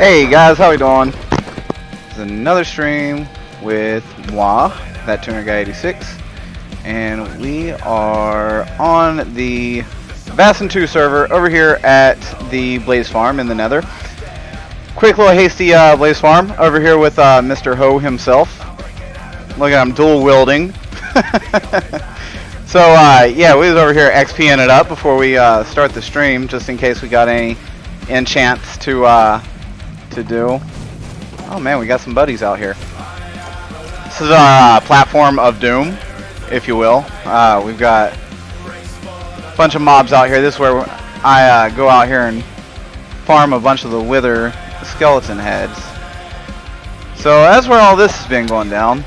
Hey guys, how we doing? This is another stream with moi, that tuner guy 86, and we are on the Vasten2 server over here at the Blaze Farm in the Nether. Quick little hasty Blaze Farm over here with Mr. Ho himself. Look at him dual wielding. So yeah, we was over here XPing it up before we start the stream, just in case we got any enchants to do. Oh man, we got some buddies out here. This is our platform of doom, if you will. We've got a bunch of mobs out here. This is where I go out here and farm a bunch of the wither skeleton heads. So that's where all this has been going down.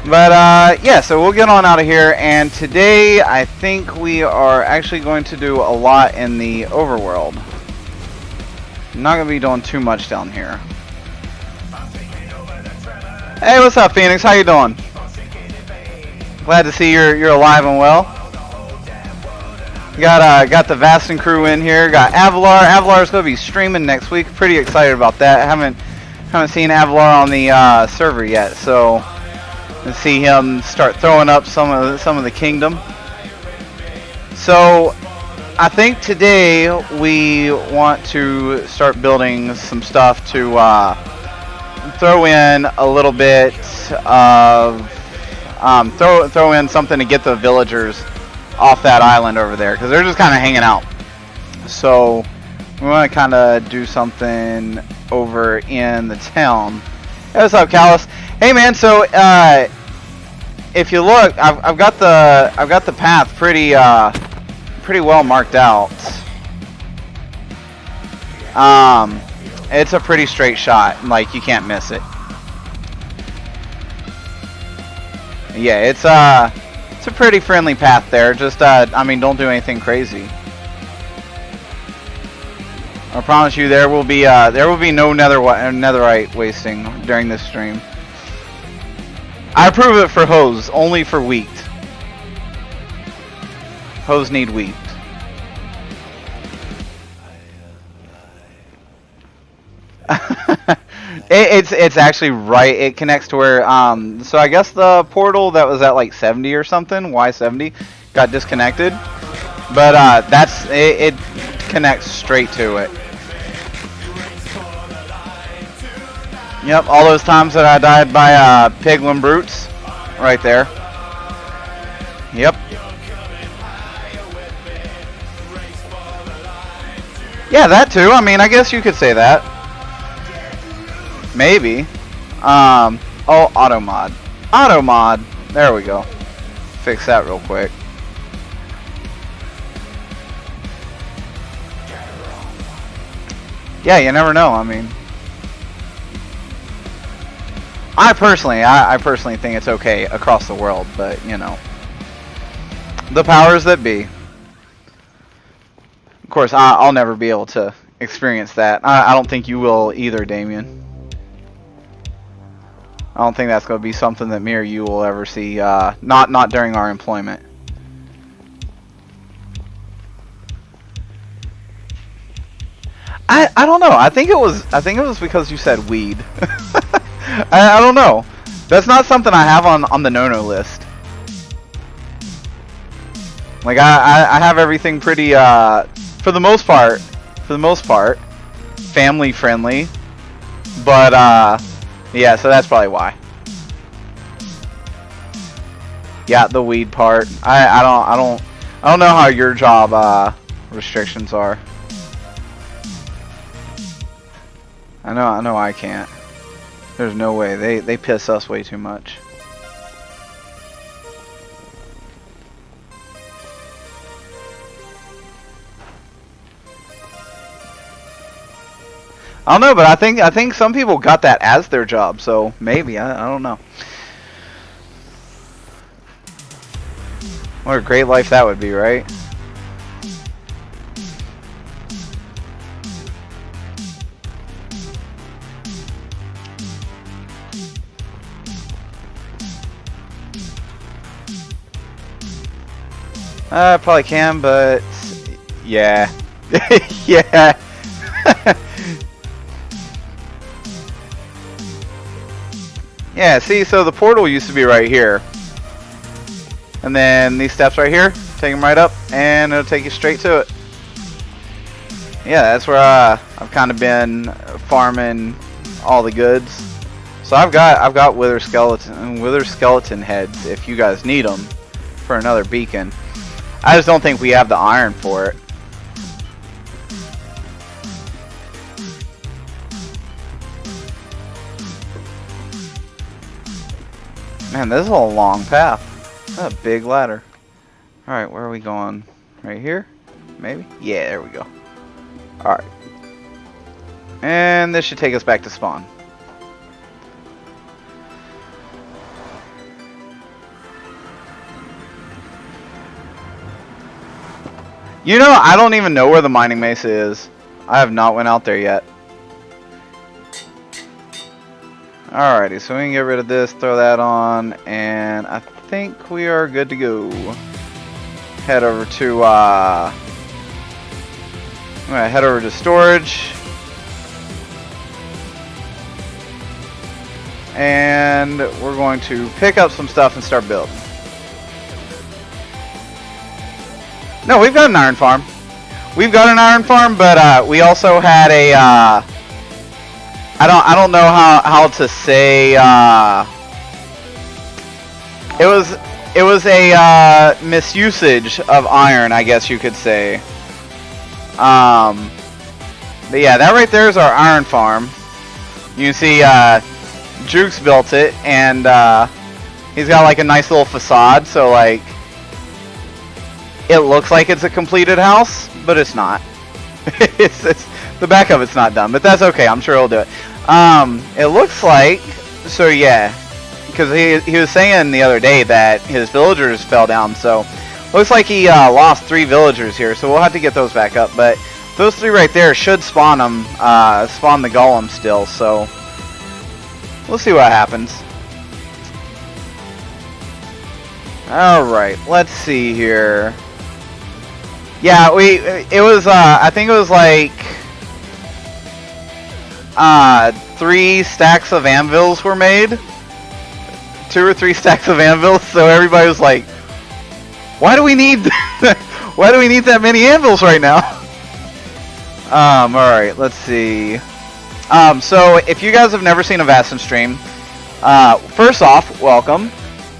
But yeah, so we'll get on out of here, and today I think we are actually going to do a lot in the overworld. I'm not going to be doing too much down here. Hey, what's up, Phoenix? How you doing? Glad to see you're alive and well. Got the Vasten crew in here. Got Avalar. Avalar's going to be streaming next week. Pretty excited about that. Haven't seen Avalar on the server yet, so and see him start throwing up some of the kingdom. So I think today we want to start building some stuff to throw in a little bit of throw in something to get the villagers off that island over there, because they're just kind of hanging out. So we want to kind of do something over in the town. Hey, what's up, Callus? Hey man, so if you look, I've got the path pretty well marked out. It's a pretty straight shot, like you can't miss it. Yeah, it's a pretty friendly path there. Just I mean, don't do anything crazy. I promise you, there will be no netherite wasting during this stream. I approve it for hoes, only for wheat. Hoes need wheat. It's actually right. It connects to where so I guess the portal that was at like 70 or something, Y70, got disconnected. But it connects straight to it. Yep, all those times that I died by piglin brutes, right there. Yep. Yeah, that too. I mean, I guess you could say that. Maybe. Oh, auto mod. Auto mod. There we go. Fix that real quick. Yeah, you never know. I mean, I personally think it's okay across the world, but you know, the powers that be. Of course, I'll never be able to experience that. I don't think you will either, Damien. I don't think that's going to be something that me or you will ever see. Not during our employment. I don't know. I think it was because you said weed. I don't know. That's not something I have on the no-no list. Like I have everything pretty for the most part family friendly. But yeah, so that's probably why. Yeah, the weed part. I don't know how your job restrictions are. I know I can't. There's no way. They piss us way too much. I don't know, but I think some people got that as their job, so maybe I don't know. What a great life that would be, right? Probably can, but yeah. Yeah. Yeah, see, so the portal used to be right here. And then these steps right here, take them right up, and it'll take you straight to it. Yeah, that's where I've kind of been farming all the goods. So I've got wither skeleton heads if you guys need them for another beacon. I just don't think we have the iron for it. Man, this is a long path. That's a big ladder. Alright, where are we going? Right here? Maybe? Yeah, there we go. Alright. And this should take us back to spawn. You know, I don't even know where the mining mesa is. I have not went out there yet. Alrighty, so we can get rid of this, throw that on, and I think we are good to go. Head over to I'm gonna head over to storage. And we're going to pick up some stuff and start building. No, we've got an iron farm. We've got an iron farm, but we also had a I don't know how to say it was a misusage of iron, I guess you could say. But yeah, that right there is our iron farm. You can see Jukes built it, and he's got like a nice little facade, so like it looks like it's a completed house, but it's not. it's the back of it's not done, but that's okay. I'm sure he'll do it. It looks like, so yeah, because he was saying the other day that his villagers fell down, so looks like he lost 3 villagers here, so we'll have to get those back up. But those 3 right there should spawn them, spawn the golem still, so we'll see what happens. Alright, let's see here. Yeah, it was, I think it was like 3 stacks of anvils were made. 2 or 3 stacks of anvils, so everybody was like, why do we need why do we need that many anvils right now? Alright, let's see. So if you guys have never seen a Vasten stream, first off, welcome.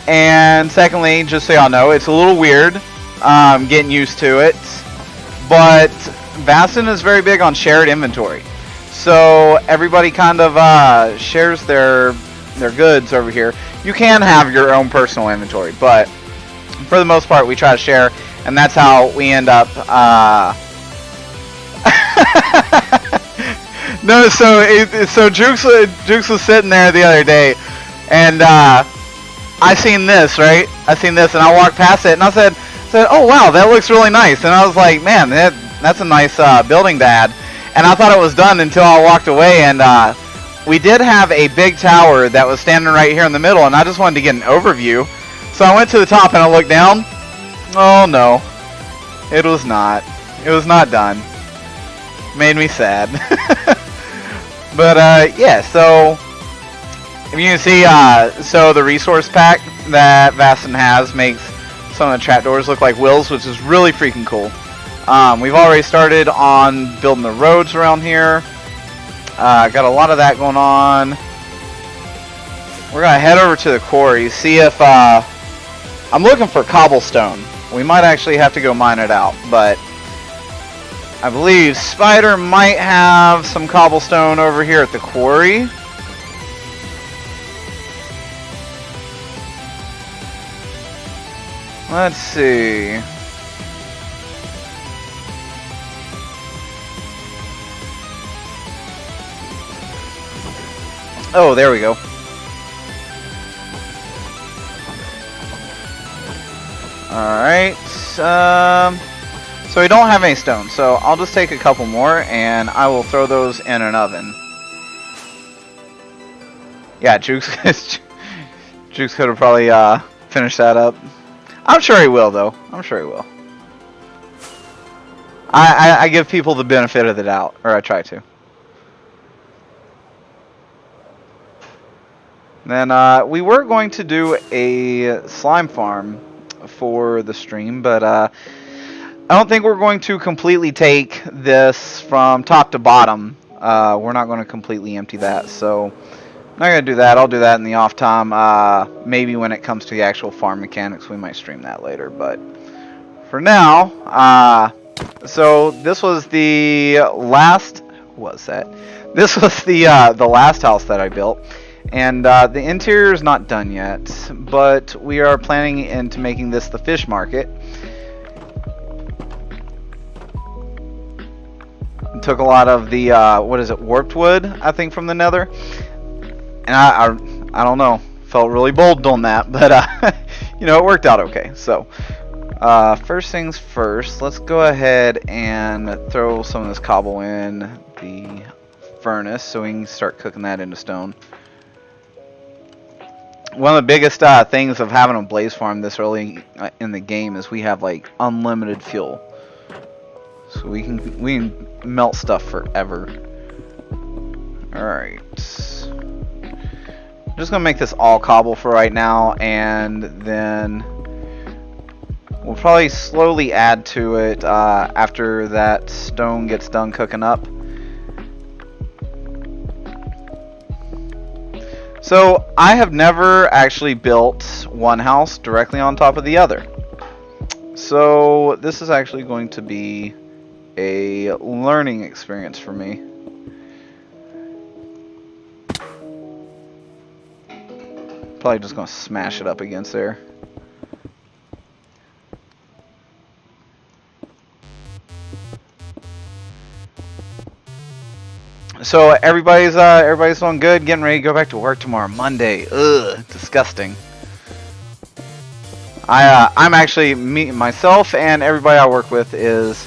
And secondly, just so y'all know, it's a little weird getting used to it. But Vasten is very big on shared inventory. So everybody kind of shares their goods over here. You can have your own personal inventory, but for the most part we try to share, and that's how we end up no, so Jukes was sitting there the other day, and I seen this, right? I seen this, and I walked past it, and I said, oh wow, that looks really nice. And I was like, man, that's a nice building to add. And I thought it was done until I walked away, and we did have a big tower that was standing right here in the middle, and I just wanted to get an overview. So I went to the top and I looked down. Oh no, it was not. It was not done. Made me sad. But yeah, so if you can see, so the resource pack that Vasten has makes some of the trapdoors look like wills, which is really freaking cool. We've already started on building the roads around here. Got a lot of that going on. We're gonna head over to the quarry, see if I'm looking for cobblestone. We might actually have to go mine it out, but I believe Spider might have some cobblestone over here at the quarry. Let's see. Oh, there we go. Alright. So we don't have any stone, so I'll just take a couple more and I will throw those in an oven. Yeah, Jukes could have probably finished that up. I'm sure he will, though. I'm sure he will. I give people the benefit of the doubt, or I try to. Then we were going to do a slime farm for the stream, but I don't think we're going to completely take this from top to bottom. We're not going to completely empty that, so I'm not going to do that. I'll do that in the off time. Maybe when it comes to the actual farm mechanics, we might stream that later. But for now, so this was the last. What was that? This was the last house that I built. And the interior is not done yet, but we are planning into making this the fish market. Took a lot of the what is it, warped wood, I think, from the nether, and I don't know, felt really bold doing that, but you know, it worked out okay. So first things first, let's go ahead and throw some of this cobble in the furnace so we can start cooking that into stone. One of the biggest things of having a blaze farm this early in the game is we have like unlimited fuel, so we can melt stuff forever. All right, I'm just gonna make this all cobble for right now, and then we'll probably slowly add to it after that stone gets done cooking up. So I have never actually built one house directly on top of the other. So this is actually going to be a learning experience for me. Probably just going to smash it up against there. So everybody's doing good, getting ready to go back to work tomorrow, Monday. Ugh, disgusting. I'm actually, myself and everybody I work with is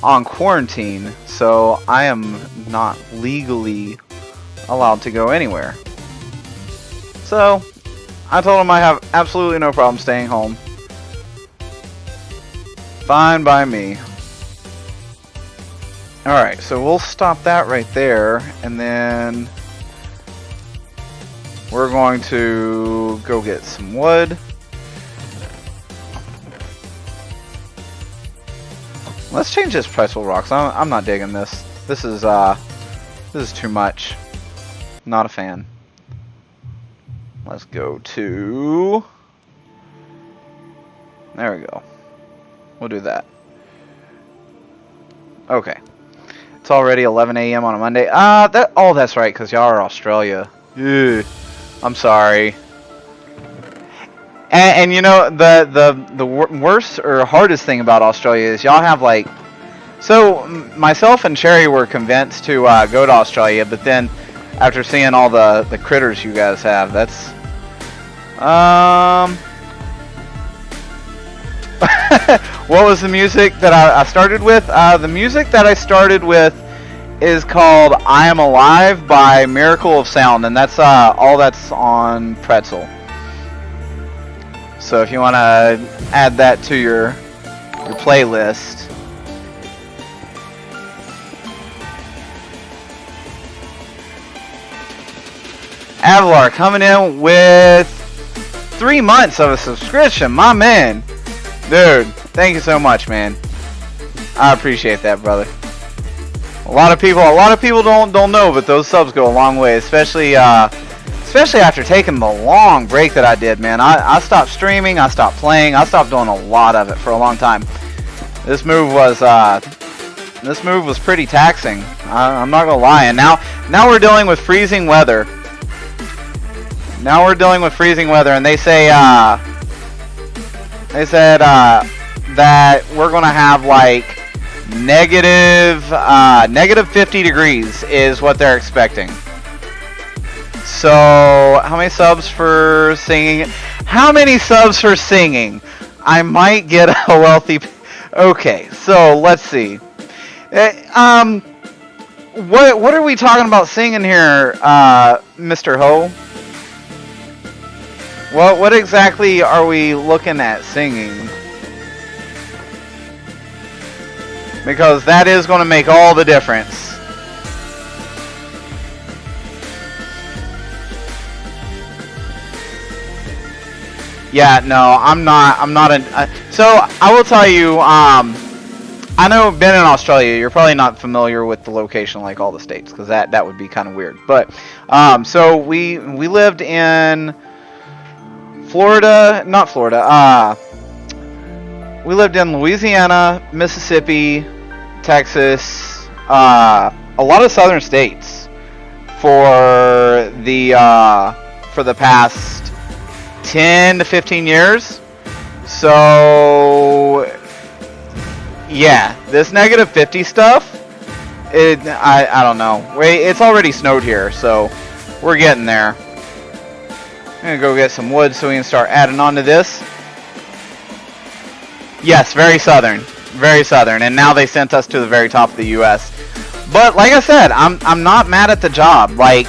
on quarantine, so I am not legally allowed to go anywhere. So I told them I have absolutely no problem staying home. Fine by me. Alright, so we'll stop that right there, and then we're going to go get some wood. Let's change this pretzel rocks. I'm not digging this. This is too much. Not a fan. Let's go to... There we go. We'll do that. Okay. It's already 11 a.m. on a Monday. Oh, that's right, because y'all are Australia. Ugh. I'm sorry. And you know, the worst or hardest thing about Australia is y'all have like... So, myself and Cherry were convinced to go to Australia, but then after seeing all the critters you guys have, that's... What was the music that I started with? The music that I started with is called I Am Alive by Miracle of Sound, and that's all that's on Pretzel. So if you want to add that to your playlist. Avalar coming in with 3 months of a subscription, my man. Dude, thank you so much, man. I appreciate that, brother. A lot of people don't know, but those subs go a long way, especially after taking the long break that I did, man. I stopped streaming, I stopped playing, I stopped doing a lot of it for a long time. This move was pretty taxing. I'm not gonna lie. And now we're dealing with freezing weather. Now we're dealing with freezing weather, and they said that we're gonna have like negative 50 degrees is what they're expecting. So how many subs for singing? How many subs for singing? I might get a wealthy. Okay, so let's see. What are we talking about singing here, Mr. Ho? What exactly are we looking at singing? because that is going to make all the difference. Yeah, no, I'm not so I will tell you, I know being in Australia, you're probably not familiar with the location like all the states, because that would be kind of weird. But so we lived in Florida, not Florida. We lived in Louisiana, Mississippi, Texas, a lot of southern states for the past 10 to 15 years. So yeah, this negative 50 stuff, I don't know. It's already snowed here, so we're getting there. I'm gonna go get some wood so we can start adding on to this. Yes, very southern, and now they sent us to the very top of the U.S. But like I said, I'm not mad at the job. Like,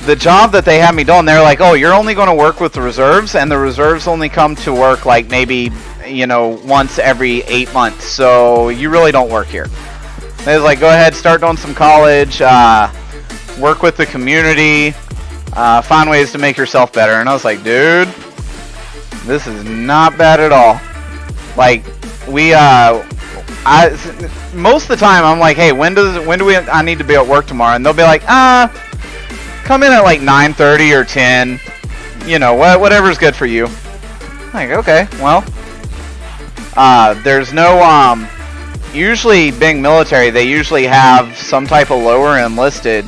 the job that they had me doing, they're like, oh, you're only going to work with the reserves, and the reserves only come to work like maybe, you know, once every 8 months, so you really don't work here. They was like, go ahead, start doing some college, work with the community, find ways to make yourself better. And I was like, dude, this is not bad at all. Like, most of the time I'm like, hey, I need to be at work tomorrow? And they'll be like, come in at like 9:30 or 10, you know, whatever's good for you. I'm like, okay, well, there's no, usually being military, they usually have some type of lower enlisted,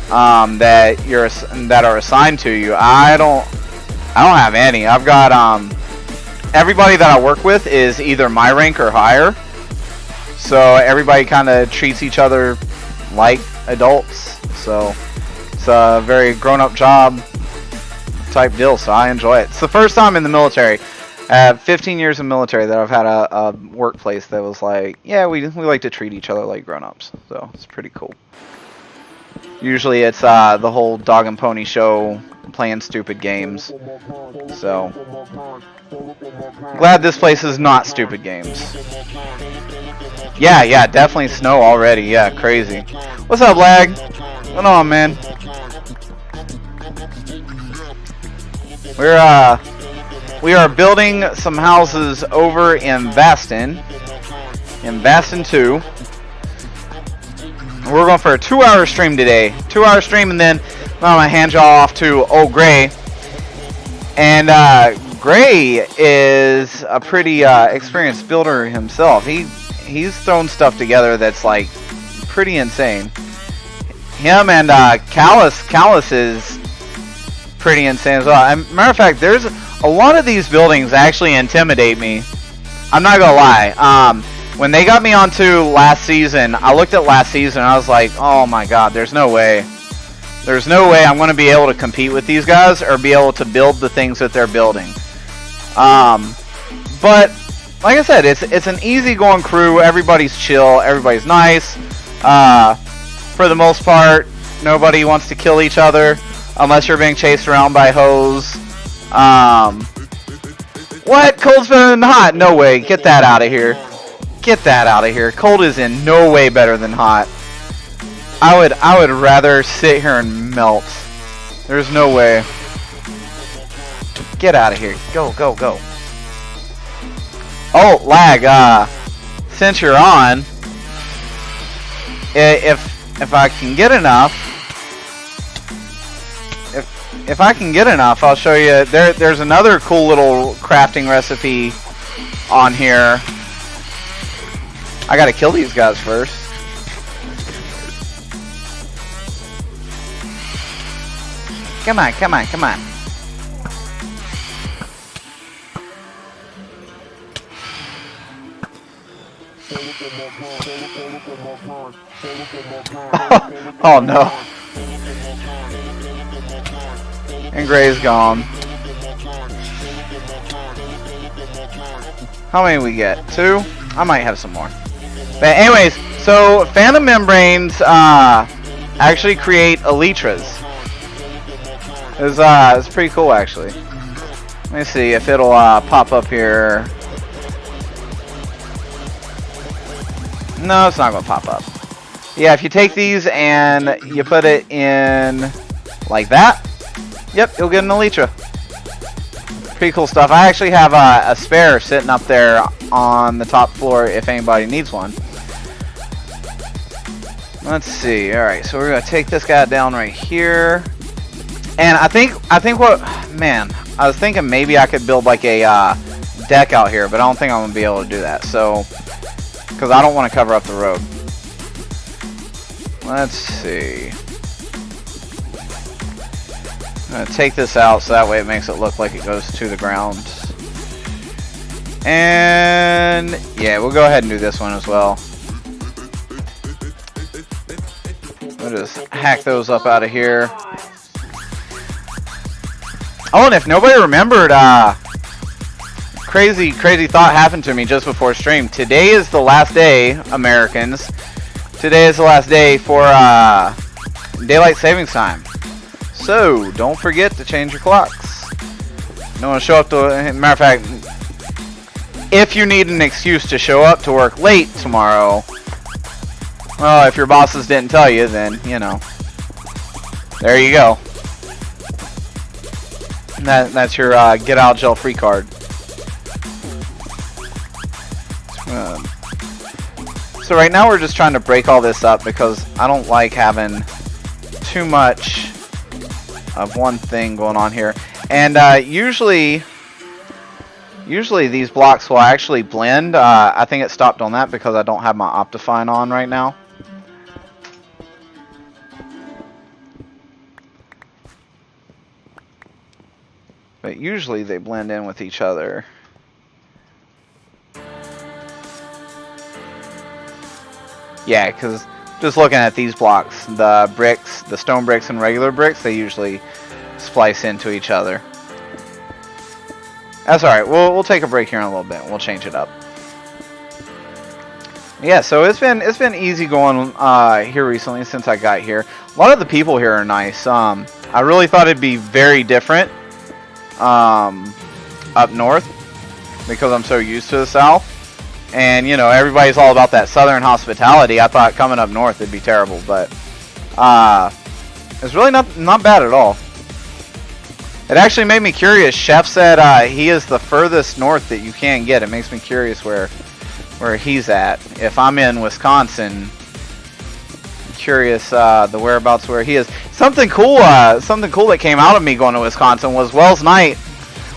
that are assigned to you. I don't have any. I've got, everybody that I work with is either my rank or higher, so everybody kind of treats each other like adults, so it's a very grown-up job type deal, so I enjoy it. It's the first time in the military, 15 years in military, that I've had a workplace that was like, yeah, we like to treat each other like grown-ups, so it's pretty cool. Usually it's the whole dog and pony show, playing stupid games, so glad this place is not stupid games. Yeah, definitely snow already. Yeah, crazy. What's up, Lag? What's going on, man? We are building some houses over in Vasten. In Vasten2. We're going for a 2-hour stream today. 2-hour stream, and then I'm going to hand y'all off to old Gray. And Gray is a pretty experienced builder himself. He's thrown stuff together that's like pretty insane. Him and Callus is pretty insane as well. Matter of fact, there's a lot of these buildings actually intimidate me. I'm not gonna lie. When they got me onto last season, I looked at last season and I was like, oh my god, there's no way. There's no way I'm going to be able to compete with these guys or be able to build the things that they're building. But like I said, it's an easygoing crew. Everybody's chill. Everybody's nice. For the most part, nobody wants to kill each other unless you're being chased around by hoes. What? Cold's better than hot? No way. Get that out of here. Get that out of here. Cold is in no way better than hot. I would rather sit here and melt. There's no way. Get out of here. Go. Oh, Lag, since you're on, if I can get enough, if I can get enough, I'll show you. There's another cool little crafting recipe on here. I gotta kill these guys first. Come on. Oh no. And Gray's gone. How many we get? 2? I might have some more. But anyways, so Phantom Membranes actually create Elytras. It's pretty cool, actually. Let me see if it'll pop up here. No, it's not going to pop up. Yeah, if you take these and you put it in like that, yep, you'll get an Elytra. Pretty cool stuff. I actually have a spare sitting up there on the top floor if anybody needs one. Let's see. All right, so we're gonna take this guy down right here, and I think what, man, I was thinking maybe I could build like a deck out here, but I don't think I'm gonna be able to do that. So, because I don't want to cover up the road. Let's see. I'm going to take this out so that way it makes it look like it goes to the ground. And yeah, we'll go ahead and do this one as well. We'll just hack those up out of here. Oh, and if nobody remembered, crazy thought happened to me just before stream. Today is the last day, Americans. Today is the last day for daylight savings time. So, don't forget to change your clocks. You don't want to show up to... Matter of fact, if you need an excuse to show up to work late tomorrow, well, if your bosses didn't tell you, then, you know, there you go. That's your get out of jail free card. So right now we're just trying to break all this up because I don't like having too much of one thing going on here. And usually these blocks will actually blend. I think it stopped on that because I don't have my Optifine on right now. But usually they blend in with each other. Yeah, because just looking at these blocks, the bricks, the stone bricks and regular bricks, they usually splice into each other. That's alright, we'll take a break here in a little bit. We'll change it up. Yeah, so it's been easy going here recently since I got here. A lot of the people here are nice. I really thought it'd be very different up north because I'm so used to the south. And, you know, everybody's all about that southern hospitality. I thought coming up north it'd be terrible, but it's really not bad at all. It actually made me curious. Chef said he is the furthest north that you can get. It makes me curious where he's at. If I'm in Wisconsin, I'm curious the whereabouts where he is. Something cool that came out of me going to Wisconsin was Wells Knight,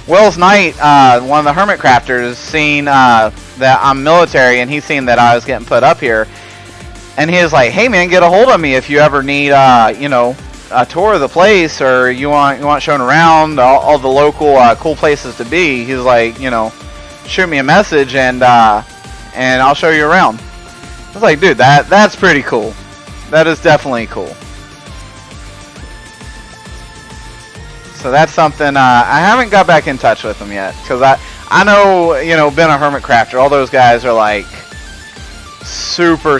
one of the Hermit Crafters, seen that I'm military, and he's seen that I was getting put up here, and he was like, "Hey man, get a hold of me if you ever need you know, a tour of the place, or you want shown around all the local cool places to be." He's like, you know, shoot me a message and I'll show you around. I was like, dude, that's pretty cool. That is definitely cool. So that's something I haven't got back in touch with them yet, because I know, you know, been a Hermit Crafter, all those guys are like super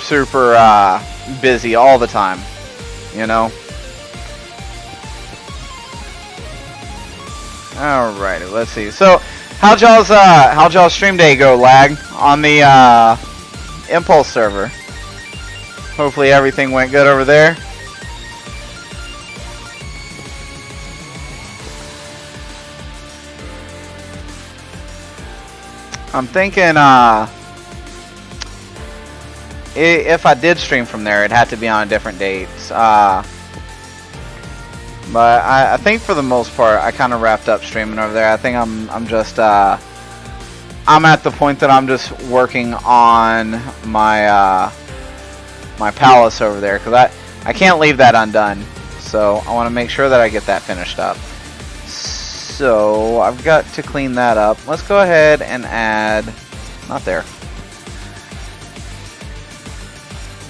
busy all the time, you know. Alrighty, let's see. So how'd y'all's stream day go, Lag, on the Impulse server? Hopefully everything went good over there. I'm thinking if I did stream from there, it'd have to be on different dates. But I think for the most part, I kind of wrapped up streaming over there. I think I'm just I'm at the point that I'm just working on my my palace over there, because I can't leave that undone. So I want to make sure that I get that finished up. So I've got to clean that up. Let's go ahead and add, not there.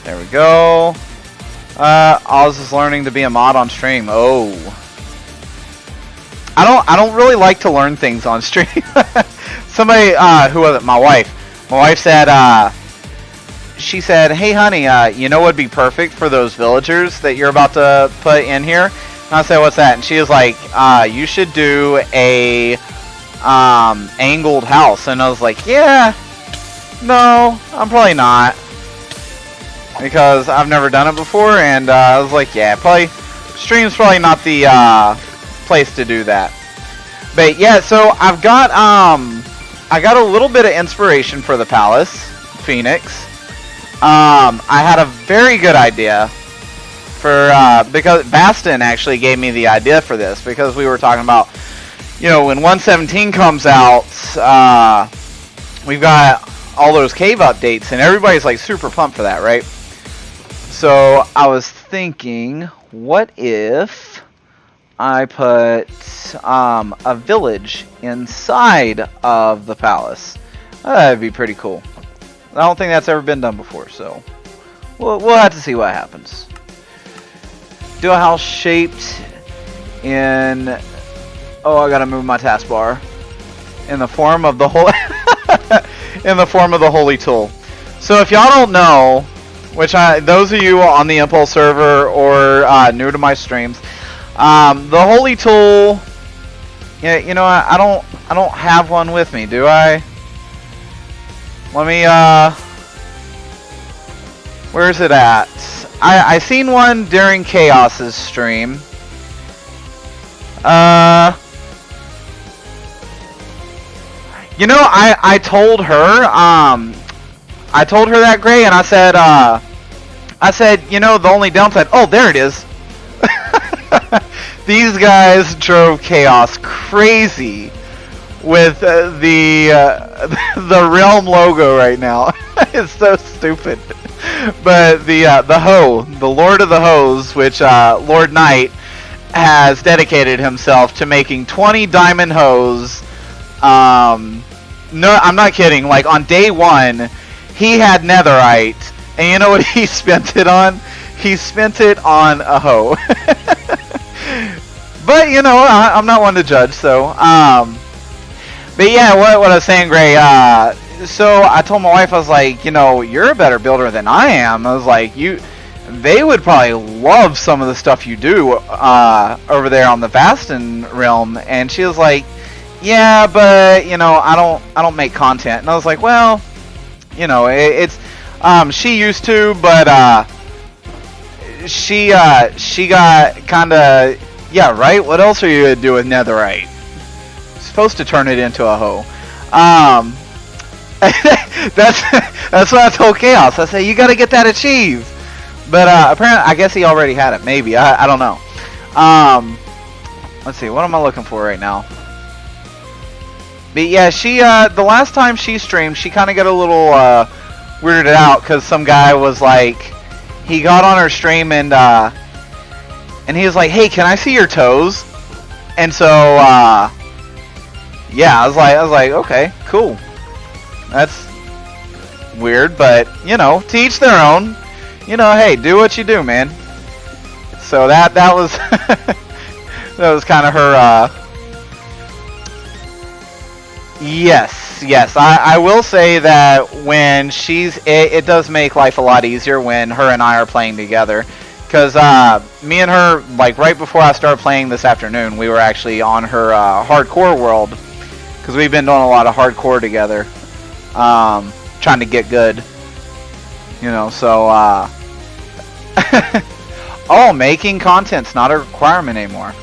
There we go. Oz is learning to be a mod on stream. Oh, I don't really like to learn things on stream. Somebody, who was it? My wife. My wife said, she said, "Hey honey, you know what'd be perfect for those villagers that you're about to put in here?" And I said, "What's that?" And she was like, "You should do a angled house." And I was like, "Yeah, no, I'm probably not." because I've never done it before, and I was like, yeah, stream's probably not the place to do that. But yeah, so I got a little bit of inspiration for the palace, Phoenix. I had a very good idea for because Vasten actually gave me the idea for this, because we were talking about, you know, when 117 comes out, we've got all those cave updates, and everybody's like super pumped for that, right? So I was thinking, what if I put a village inside of the palace? That'd be pretty cool. I don't think that's ever been done before, so we'll have to see what happens. Do a house shaped in... Oh, I gotta move my taskbar. In the form of the in the form of the holy tool. So if y'all don't know, which those of you on the Impulse server or new to my streams, the holy tool. Yeah, you know, I don't have one with me, do I? Let me where's it at? I seen one during Chaos's stream. You know, I told her that, Gray, and I said, you know, the only downside. Oh, there it is. These guys drove Chaos crazy with the Realm logo right now. It's so stupid. But the Lord of the Hoes, which Lord Knight has dedicated himself to making 20 diamond hoes. No, I'm not kidding. Like, on day one, he had netherite, and you know what he spent it on? He spent it on a hoe. But, you know, I'm not one to judge, so, but yeah, what I was saying, Gray, so I told my wife, I was like, you know, you're a better builder than I am. I was like, they would probably love some of the stuff you do, over there on the Vasten realm, and she was like, yeah, but, you know, I don't make content. And I was like, well, you know, it's she used to, but she got kind of, yeah, right? What else are you going to do with netherite? You're supposed to turn it into a hoe. That's what I told Chaos. I said, you got to get that achieved. But apparently, I guess he already had it. Maybe. I don't know. Let's see. What am I looking for right now? But yeah, she the last time she streamed, she kind of got a little weirded out because some guy was like, he got on her stream and he was like, "Hey, can I see your toes?" And so yeah, I was like, okay, cool. That's weird, but you know, to each their own. You know, hey, do what you do, man. So that was that was kind of her. Yes. I will say that when it does make life a lot easier when her and I are playing together. Because me and her, like right before I started playing this afternoon, we were actually on her hardcore world. Because we've been doing a lot of hardcore together. Trying to get good. You know, so oh, making content's not a requirement anymore.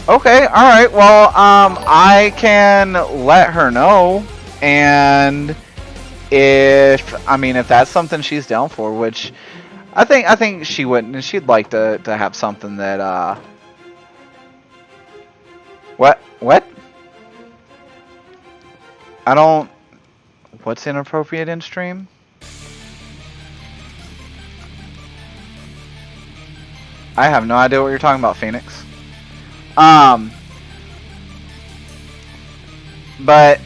Okay, alright, well, I can let her know, and if that's something she's down for, which I think she wouldn't, and she'd like to have something that, What? What's inappropriate in stream? I have no idea what you're talking about, Phoenix. But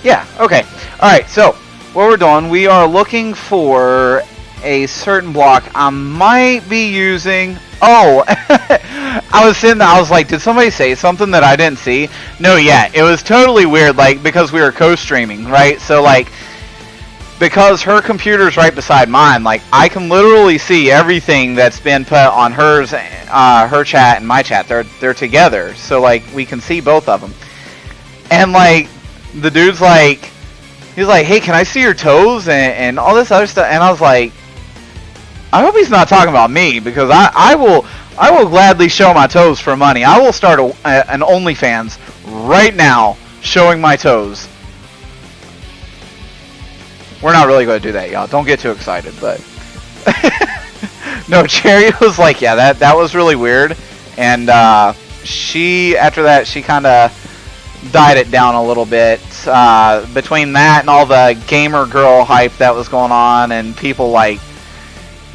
yeah, okay. Alright, so what we're doing, we are looking for a certain block. I might be using, oh, I was sitting there, I was like, did somebody say something that I didn't see? No, yeah, it was totally weird, like, because we were co-streaming, right? So, like, because her computer's right beside mine, like, I can literally see everything that's been put on hers, her chat and my chat. They're together, so, like, we can see both of them. And, like, the dude's like, He's like, hey, can I see your toes and all this other stuff? And I was like, I hope he's not talking about me, because I will gladly show my toes for money. I will start an OnlyFans right now showing my toes. We're not really going to do that, y'all. Don't get too excited, but no, Cherry was like, yeah, that was really weird, and after that she kind of died it down a little bit, between that and all the gamer girl hype that was going on, and people like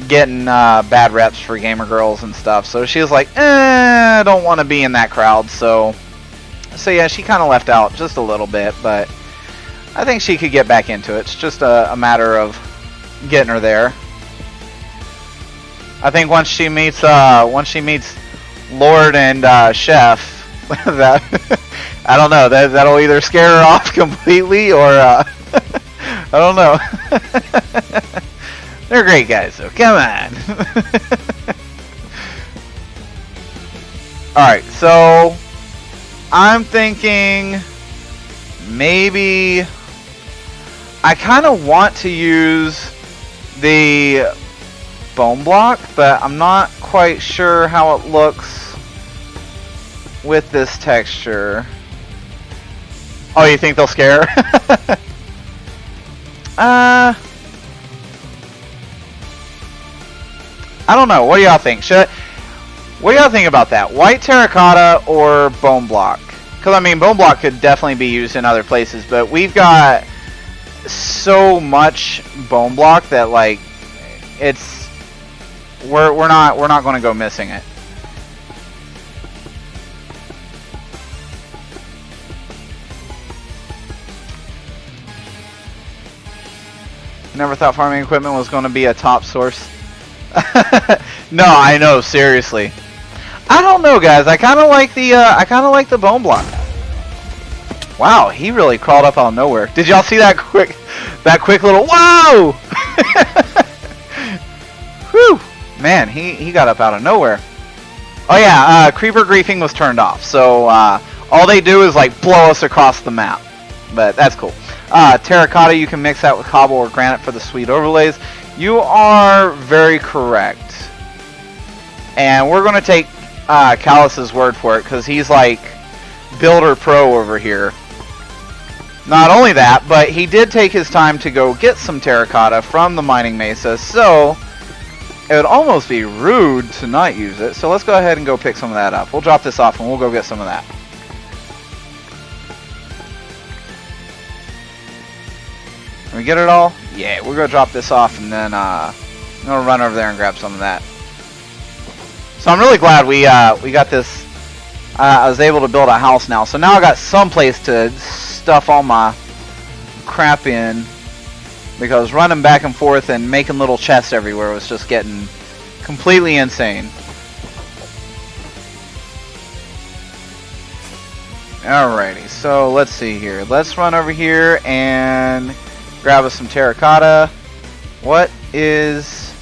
getting bad reps for gamer girls and stuff. So she was like, I don't want to be in that crowd. So yeah, she kind of left out just a little bit, but I think she could get back into it. It's just a matter of getting her there. I think once she meets Lord and Chef, that I don't know, that'll either scare her off completely or I don't know. They're great guys, so come on. Alright, so I'm thinking maybe I kind of want to use the bone block, but I'm not quite sure how it looks with this texture. Oh, you think they'll scare? I don't know. What do y'all think? What do y'all think about that? White terracotta or bone block? Because, I mean, bone block could definitely be used in other places, but we've got so much bone block that, like, we're not going to go missing it. Never thought farming equipment was going to be a top source. No, I know, seriously. I don't know, guys. I kind of like the bone block. Wow, he really crawled up out of nowhere. Did y'all see that quick little whoa? Whew, man, he got up out of nowhere. Oh yeah, creeper griefing was turned off, so all they do is like blow us across the map. But that's cool. Terracotta, you can mix that with cobble or granite for the sweet overlays. You are very correct. And we're going to take Callus's word for it, because he's like Builder Pro over here. Not only that, but he did take his time to go get some terracotta from the mining mesa, so it would almost be rude to not use it. So let's go ahead and go pick some of that up. We'll drop this off and we'll go get some of that. Can we get it all? Yeah, we're going to drop this off and then I'm going to run over there and grab some of that. So I'm really glad we got this. I was able to build a house now. So now I got some place to stuff all my crap in. Because running back and forth and making little chests everywhere was just getting completely insane. Alrighty, so let's see here. Let's run over here and grab us some terracotta. What is...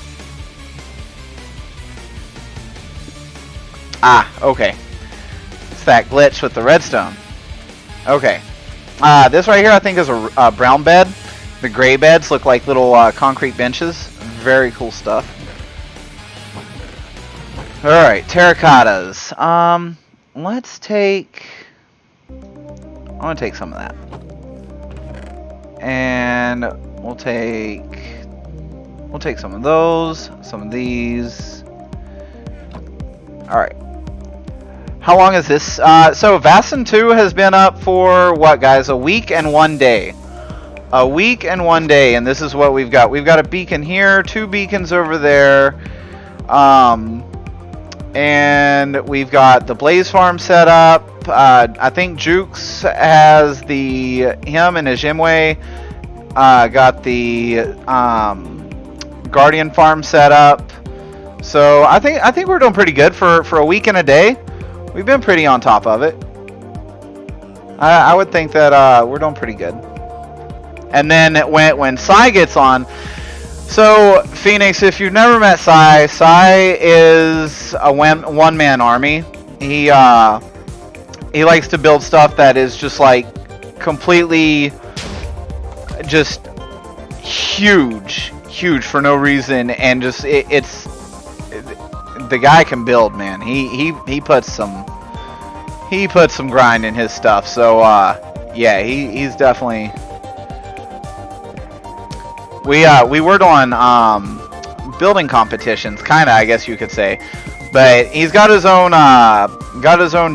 Ah, okay. It's that glitch with the redstone. Okay. This right here I think is a brown bed. The gray beds look like little concrete benches. Very cool stuff. Alright, terracottas. Let's take... I want to take some of that. And we'll take some of those, some of these. Alright. How long is this? So Vasten2 has been up for what, guys? A week and 1 day. A week and 1 day, and this is what we've got. We've got a beacon here, 2 beacons over there, and we've got the blaze farm set up. I think Jukes has him and his Jimway got the Guardian farm set up. So I think we're doing pretty good for a week and a day. We've been pretty on top of it. I would think that we're doing pretty good. And then when Sai gets on, so Phoenix, if you've never met Sai, Sai is a one-man army. He likes to build stuff that is just like completely just huge for no reason, and just it's the guy can build, man. He puts some grind in his stuff. So yeah, he's definitely. We worked on building competitions, kind of, I guess you could say. But he's got his own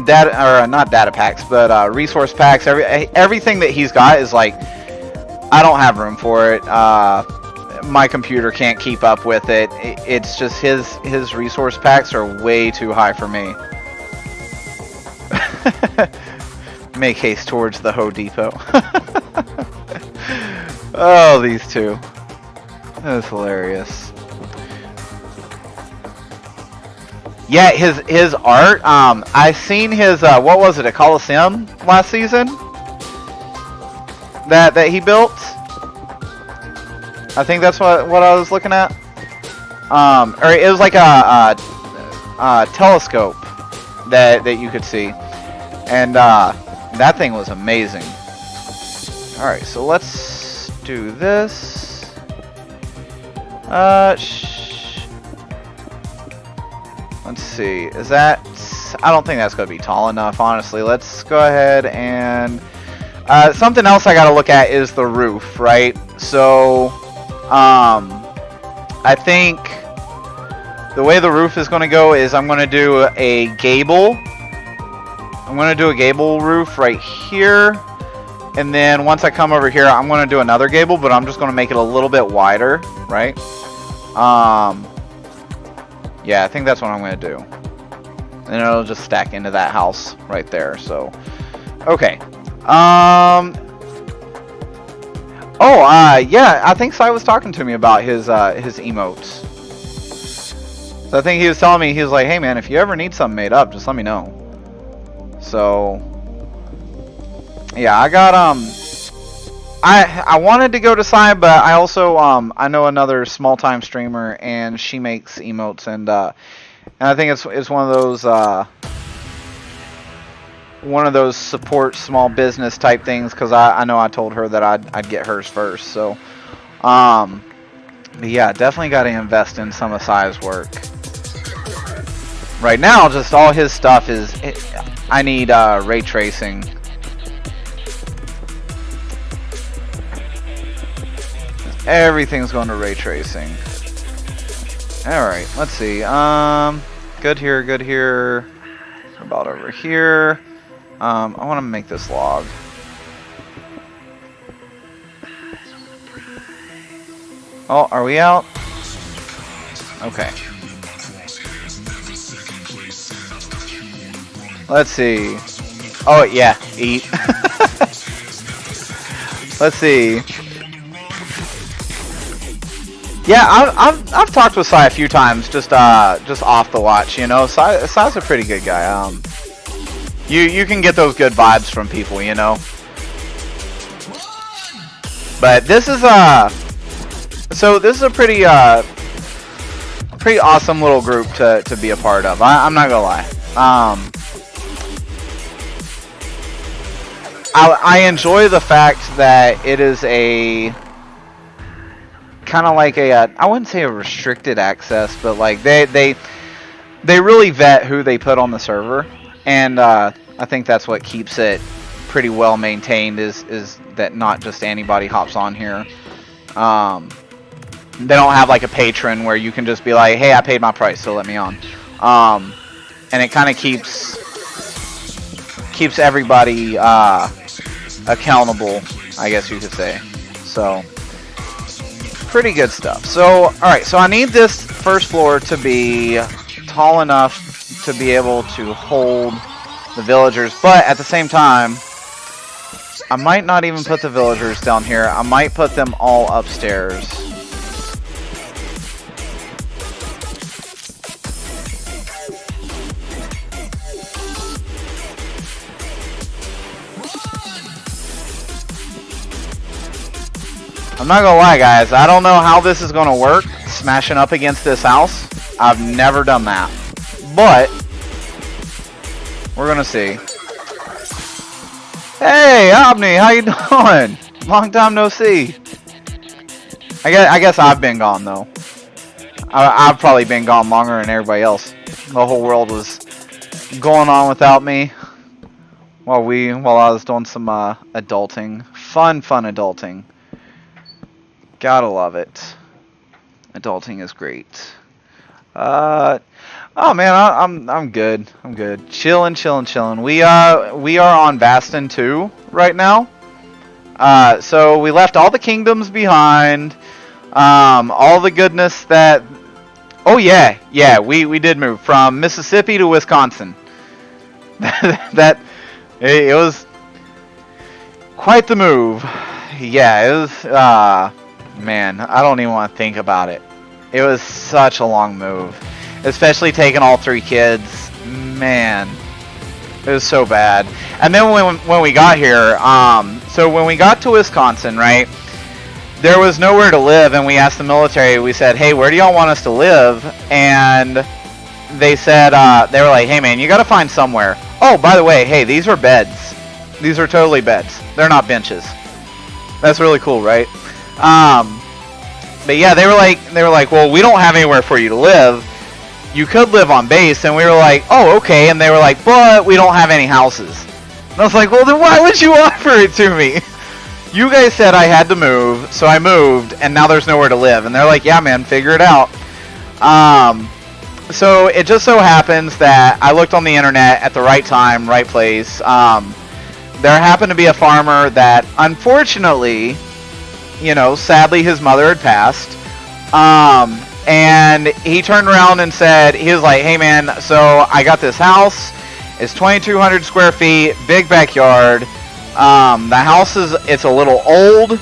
data, or not data packs, but resource packs. Everything that he's got is like, I don't have room for it. My computer can't keep up with it. It's just his resource packs are way too high for me. Make haste towards the Ho Depot. Oh, these two. That's hilarious. Yeah, his art. I seen his what was it, a Coliseum last season that he built. I think that's what I was looking at. Or it was like a telescope that you could see, and that thing was amazing. All right, so let's do this. Let's see, is that, I don't think that's going to be tall enough, honestly. Let's go ahead and, something else I got to look at is the roof, right? So, I think the way the roof is going to go is I'm going to do a gable. I'm going to do a gable roof right here. And then once I come over here, I'm going to do another gable, but I'm just going to make it a little bit wider, right? Yeah, I think that's what I'm going to do. And it'll just stack into that house right there. So, okay. Yeah, I think Sai was talking to me about his emotes. So I think he was telling me, he was like, hey man, if you ever need something made up, just let me know. So, yeah, I got, I wanted to go to Sai, but I also, I know another small-time streamer, and she makes emotes, and I think it's one of those support small business type things, because I know I told her that I'd get hers first. So, but yeah, definitely got to invest in some of Sai's work. Right now, just all his stuff is, I need ray tracing. Everything's going to ray tracing. Alright, let's see. Good here, good here. About over here. I want to make this log. Oh, are we out? Okay. Let's see. Oh, yeah, eat. Let's see. Yeah, I've talked with Sai a few times, just off the watch. You know, Sai's a pretty good guy. You can get those good vibes from people, you know. But this is so this is a pretty awesome little group to be a part of. I'm not gonna lie. I enjoy the fact that it is a kind of like I wouldn't say a restricted access, but like they really vet who they put on the server, and I think that's what keeps it pretty well maintained, is that not just anybody hops on here. They don't have like a patron where you can just be like, hey, I paid my price, so let me on. And it kind of keeps everybody accountable, I guess you could say. So pretty good stuff. So alright, so I need this first floor to be tall enough to be able to hold the villagers, but at the same time I might not even put the villagers down here. I might put them all upstairs. I'm not gonna lie, guys, I don't know how this is gonna work, smashing up against this house. I've never done that, but we're gonna see. Hey, Omni, how you doing? Long time no see. I guess I've been gone though. I've probably been gone longer than everybody else. The whole world was going on without me while I was doing some adulting. Fun adulting. Gotta love it. Adulting is great. Oh man, I'm good. I'm good. Chilling. We are on Vasten2 right now. So we left all the kingdoms behind. All the goodness that. Oh yeah, we did move from Mississippi to Wisconsin. That it was quite the move. Yeah, it was. Man, I don't even want to think about it. It was such a long move, especially taking all 3 kids. Man, it was so bad. And then when we got here, so when we got to Wisconsin, right, there was nowhere to live, and we asked the military. We said, "Hey, where do y'all want us to live?" And they said, they were like, "Hey, man, you got to find somewhere." Oh, by the way, hey, these are beds. These are totally beds. They're not benches. That's really cool, right? But yeah, they were like, well, we don't have anywhere for you to live. You could live on base, and we were like, oh, okay. And they were like, but we don't have any houses. And I was like, well, then why would you offer it to me? You guys said I had to move, so I moved, and now there's nowhere to live. And they're like, yeah, man, figure it out. So it just so happens that I looked on the internet at the right time, right place. There happened to be a farmer that, unfortunately, sadly his mother had passed. And he turned around and said, he was like, hey man, so I got this house. It's 2,200 square feet, big backyard. The house it's a little old,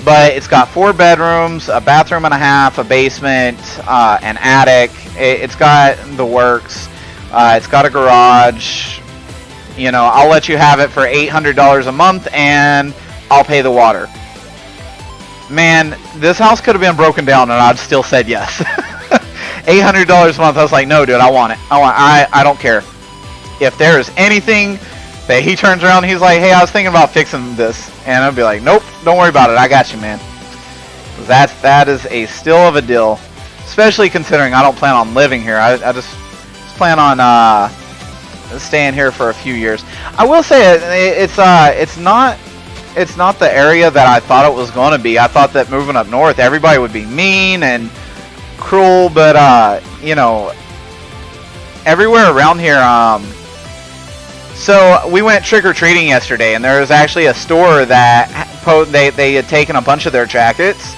but it's got 4 bedrooms, a bathroom and a half, a basement, an attic. It's got the works. It's got a garage. I'll let you have it for $800 a month, and I'll pay the water. Man, this house could have been broken down, and I'd still said yes. $800 a month. I was like, no, dude, I want it. I don't care. If there is anything that he turns around, he's like, hey, I was thinking about fixing this, and I'd be like, nope, don't worry about it. I got you, man. That is a still of a deal, especially considering I don't plan on living here. I just plan on staying here for a few years. I will say it's not the area that I thought it was going to be. I thought that moving up north, everybody would be mean and cruel, but everywhere around here. So we went trick-or-treating yesterday, and there was actually a store that they had taken a bunch of their jackets,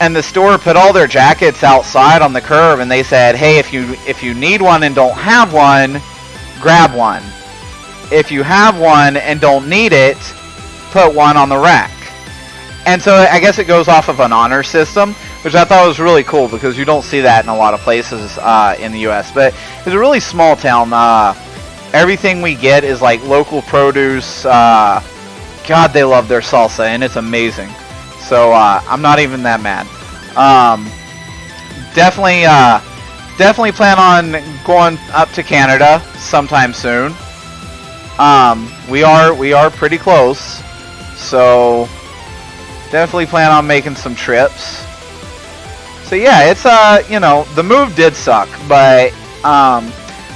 and the store put all their jackets outside on the curb, and they said, hey, if you need one and don't have one, grab one. If you have one and don't need it, put one on the rack. And so I guess it goes off of an honor system, which I thought was really cool because you don't see that in a lot of places in the U.S. But it's a really small town. Everything we get is like local produce. God, they love their salsa, and it's amazing. So I'm not even that mad. Definitely plan on going up to Canada sometime soon. We are pretty close, so definitely plan on making some trips. So yeah, it's the move did suck, but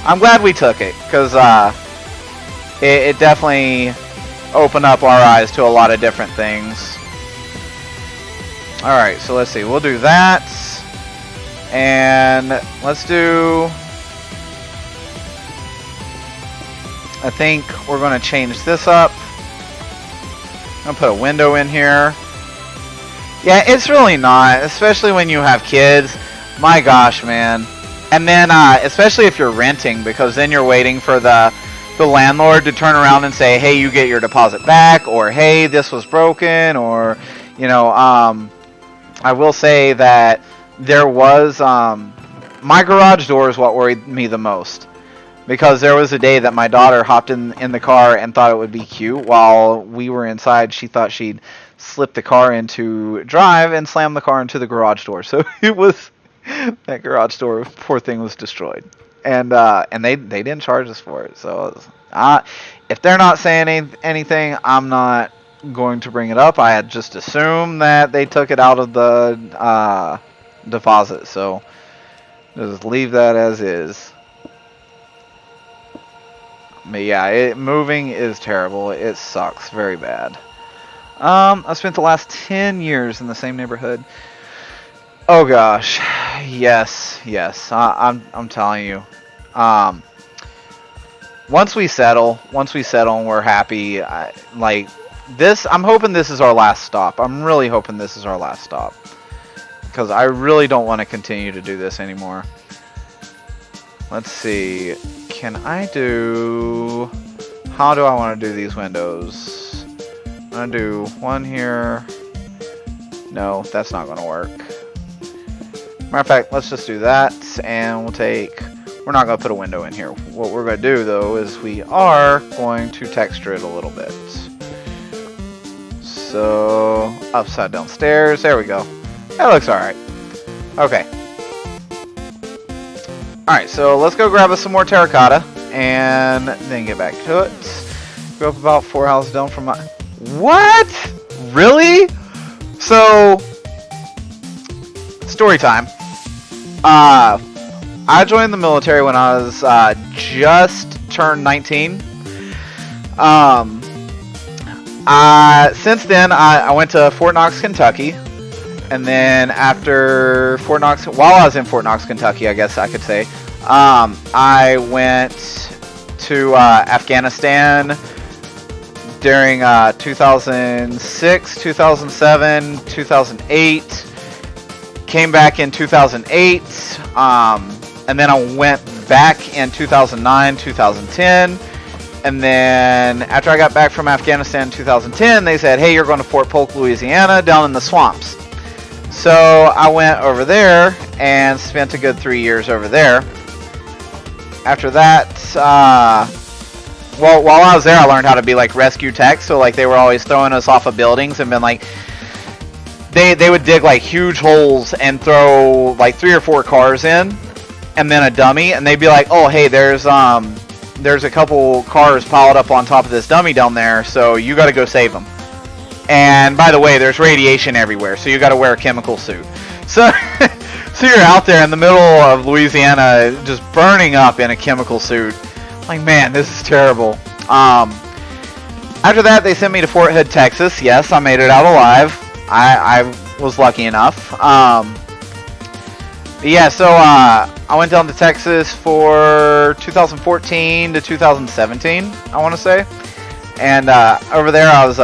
I'm glad we took it because it definitely opened up our eyes to a lot of different things. All right, so let's see. We'll do that, and let's do. I think we're going to change this up. I'm going to put a window in here. Yeah, it's really not, especially when you have kids. My gosh, man. And then, especially if you're renting, because then you're waiting for the landlord to turn around and say, hey, you get your deposit back, or hey, this was broken, or, I will say that there was, my garage door is what worried me the most. Because there was a day that my daughter hopped in the car and thought it would be cute. While we were inside, she thought she'd slip the car into drive and slam the car into the garage door. So it was, that garage door, poor thing, was destroyed. And they didn't charge us for it. So if they're not saying anything, I'm not going to bring it up. I had just assumed that they took it out of the deposit, so just leave that as is. But yeah, moving is terrible. It sucks very bad. I spent the last 10 years in the same neighborhood. Oh gosh, yes. I'm telling you. Once we settle and we're happy, like this, I'm hoping this is our last stop. I'm really hoping this is our last stop, because I really don't want to continue to do this anymore. Let's see. Can I do... How do I want to do these windows? I'm going to do one here. No, that's not going to work. Matter of fact, let's just do that, and we'll take... We're not going to put a window in here. What we're going to do, though, is we are going to texture it a little bit. So, upside down stairs. There we go. That looks alright. Okay. Alright, so let's go grab us some more terracotta and then get back to it. Go up about 4 houses down from my... What? Really? So, story time. I joined the military when I was just turned 19. Since then, I went to Fort Knox, Kentucky. And then after Fort Knox, while I was in Fort Knox, Kentucky, I guess I could say, I went to Afghanistan during 2006, 2007, 2008. Came back in 2008, and then I went back in 2009, 2010. And then after I got back from Afghanistan in 2010, they said, hey, you're going to Fort Polk, Louisiana, down in the swamps. So I went over there and spent a good 3 years over there. After that, well, while I was there, I learned how to be like rescue tech. So like they were always throwing us off of buildings and been like, they would dig like huge holes and throw like 3 or 4 cars in, and then a dummy, and they'd be like, oh hey, there's a couple cars piled up on top of this dummy down there, so you got to go save them. And by the way, there's radiation everywhere, so you got to wear a chemical suit. So, so you're out there in the middle of Louisiana, just burning up in a chemical suit. Like, man, this is terrible. After that, they sent me to Fort Hood, Texas. Yes, I made it out alive. I was lucky enough. Yeah, so I went down to Texas for 2014 to 2017, I want to say. And over there, I was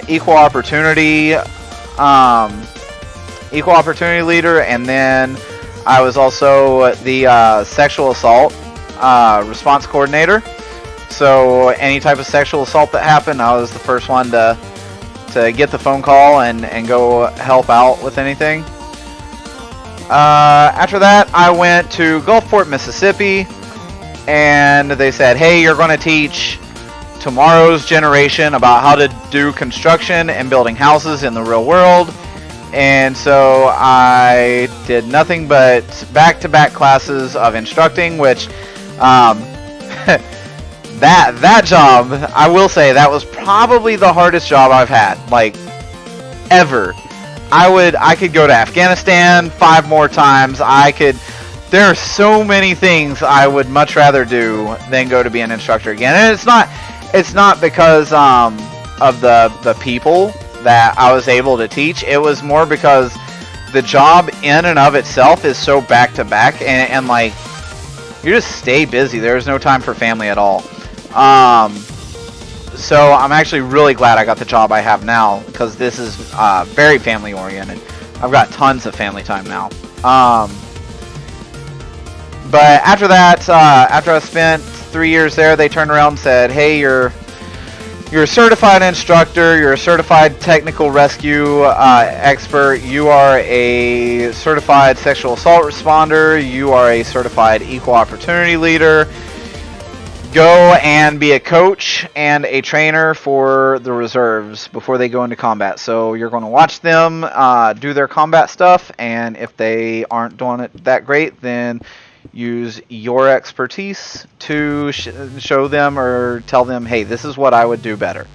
equal opportunity leader, and then I was also the sexual assault response coordinator. So any type of sexual assault that happened, I was the first one to get the phone call and go help out with anything. After that, I went to Gulfport, Mississippi, and they said, hey, you're going to teach tomorrow's generation about how to do construction and building houses in the real world. And so I did nothing but back-to-back classes of instructing, which that job, I will say, that was probably the hardest job I've had, like, ever. I could go to Afghanistan 5 more times. There are so many things I would much rather do than go to be an instructor again. And it's not because of the people that I was able to teach. It was more because the job in and of itself is so back to back, and like, you just stay busy. There's no time for family at all. So I'm actually really glad I got the job I have now, because this is very family oriented. I've got tons of family time now. But after that, after I spent 3 years there, they turned around and said, hey, you're a certified instructor, you're a certified technical rescue expert, you are a certified sexual assault responder, you are a certified equal opportunity leader. Go and be a coach and a trainer for the reserves before they go into combat. So you're going to watch them do their combat stuff, and if they aren't doing it that great, then use your expertise to show them or tell them, hey, this is what I would do better.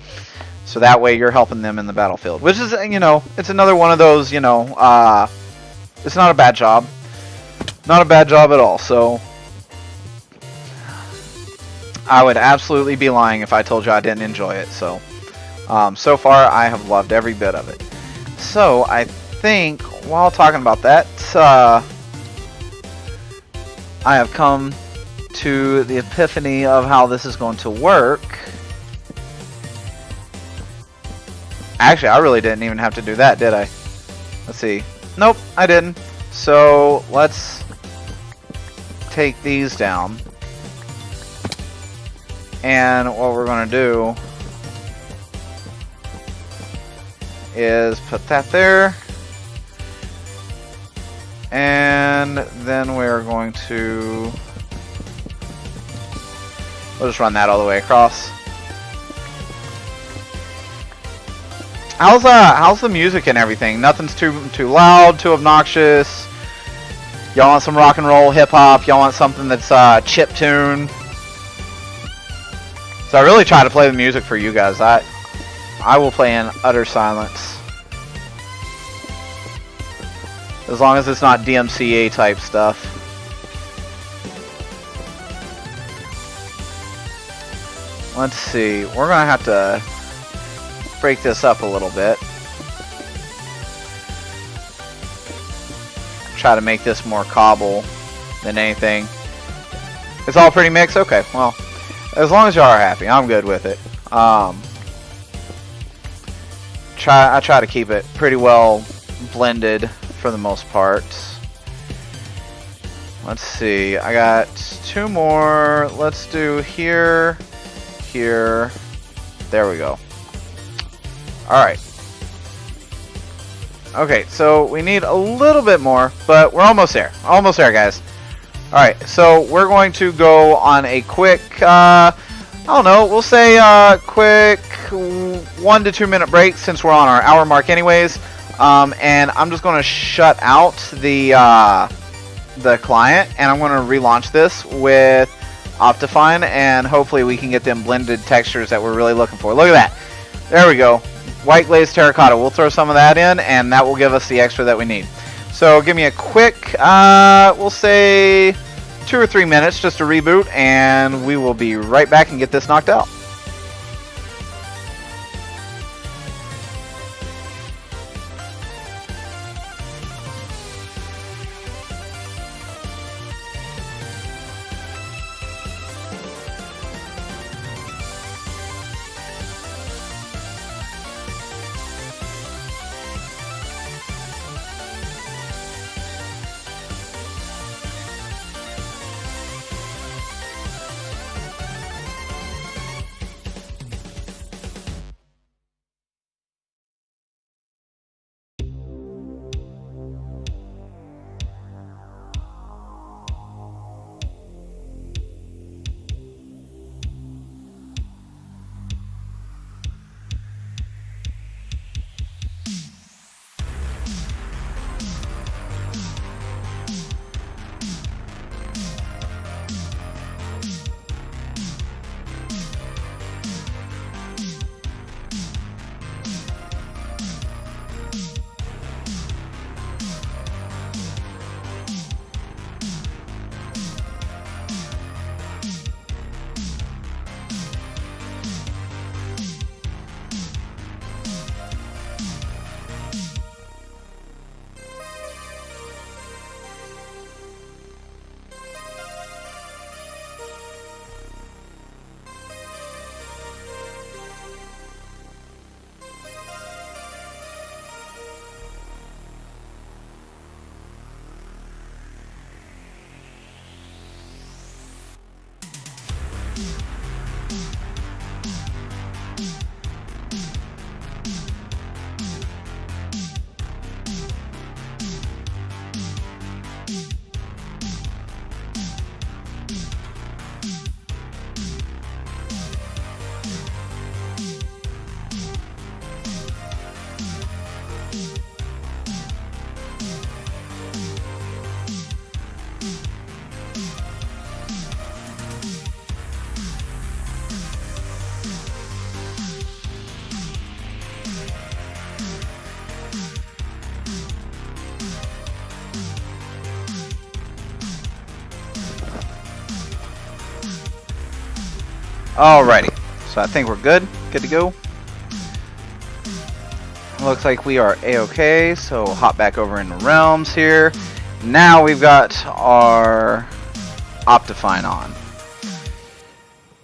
So that way you're helping them in the battlefield, which is, you know, it's another one of those, you know, it's not a bad job. Not a bad job at all. So I would absolutely be lying if I told you I didn't enjoy it. So, so far I have loved every bit of it. So I think while talking about that, I have come to the epiphany of how this is going to work. Actually, I really didn't even have to do that, did I? Let's see. Nope, I didn't. So let's take these down. And what we're going to do is put that there. And then we're going to... we'll just run that all the way across. How's the music and everything? Nothing's too loud, too obnoxious. Y'all want some rock and roll, hip hop? Y'all want something that's chip tune? So I really try to play the music for you guys. I will play in utter silence, as long as it's not DMCA type stuff. Let's see. We're gonna have to break this up a little bit. Try to make this more cobble than anything. It's all pretty mixed? Okay, well, as long as y'all are happy, I'm good with it. I try to keep it pretty well blended for the most part. Let's see, I got two more. Let's do here, here, there we go. Alright. Okay, so we need a little bit more, but we're almost there. Almost there, guys. Alright, so we're going to go on a quick, I don't know, we'll say quick 1 to 2 minute break since we're on our hour mark anyways. And I'm just going to shut out the client, and I'm going to relaunch this with Optifine, and hopefully we can get them blended textures that we're really looking for. Look at that. There we go. White glazed terracotta. We'll throw some of that in, and that will give us the extra that we need. So give me a quick, we'll say 2 or 3 minutes just to reboot, and we will be right back and get this knocked out. Alrighty. So I think we're good. Good to go. Looks like we are A-okay, so hop back over into Realms here. Now we've got our Optifine on.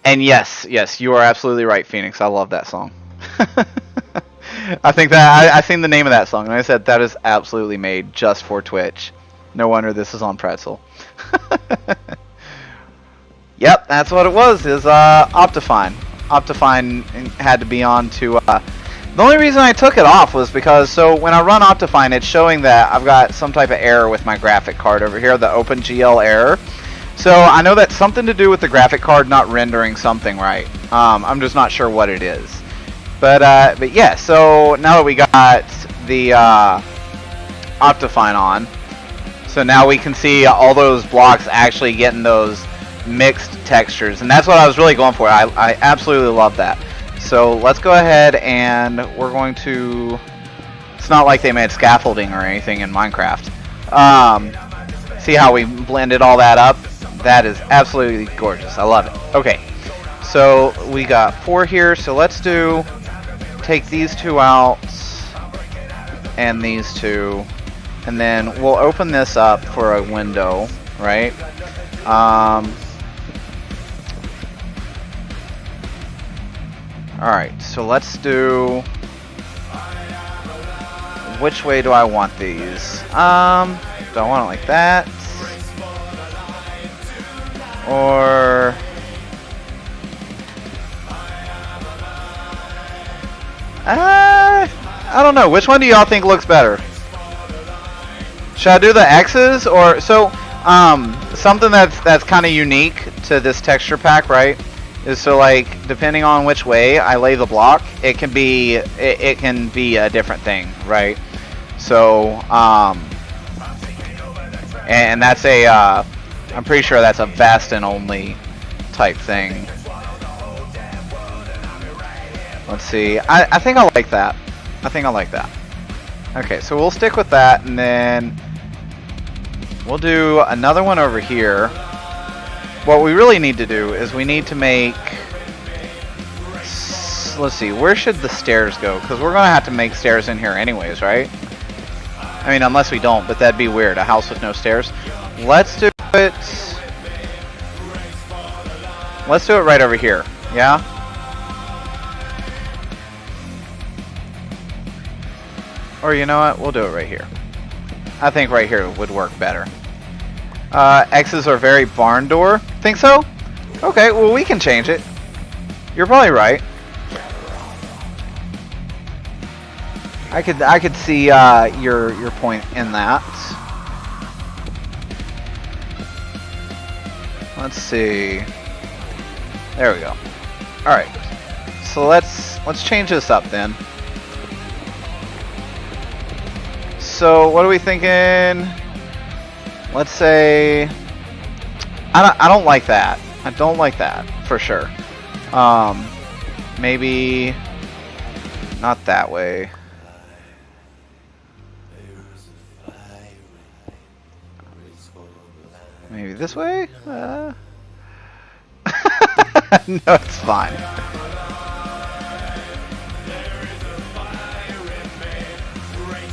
And yes, you are absolutely right, Phoenix. I love that song. I think that I seen the name of that song, and I said that is absolutely made just for Twitch. No wonder this is on Pretzel. Yep, that's what it was. Is Optifine. Optifine had to be on to. The only reason I took it off was because when I run Optifine, it's showing that I've got some type of error with my graphic card over here, the OpenGL error. So I know that's something to do with the graphic card not rendering something right. I'm just not sure what it is. But yeah, so now that we got the Optifine on, so now we can see all those blocks actually getting those mixed textures, and that's what I was really going for. I absolutely love that. So let's go ahead and we're going to. It's not like they made scaffolding or anything in Minecraft. See how we blended all that up? That is absolutely gorgeous. I love it. Okay, so we got 4 here. So let's take these 2 out and these 2, and then we'll open this up for a window, right? Alright, so let's do... Which way do I want these? Do I want it like that? Or... I don't know. Which one do y'all think looks better? Should I do the X's? Or... So, something that's kind of unique to this texture pack, right? Is so like depending on which way I lay the block, it can be a different thing, right? So and that's a I'm pretty sure that's a Vasten only type thing. Let's see. I think I like that. I think I like that. Okay, so we'll stick with that, and then we'll do another one over here. What we really need to do is we need to make... Let's see, where should the stairs go? Because we're going to have to make stairs in here anyways, right? I mean, unless we don't, but that'd be weird. A house with no stairs. Let's do it... Let's do it right over here. Yeah? Or you know what? We'll do it right here. I think right here would work better. X's are very barn door. Think so? Okay, well we can change it. You're probably right. I could see your point in that. Let's see. There we go. All right. So let's change this up then. So what are we thinking? Let's say I don't like that. I don't like that for sure. Maybe not that way. Maybe this way? No, it's fine.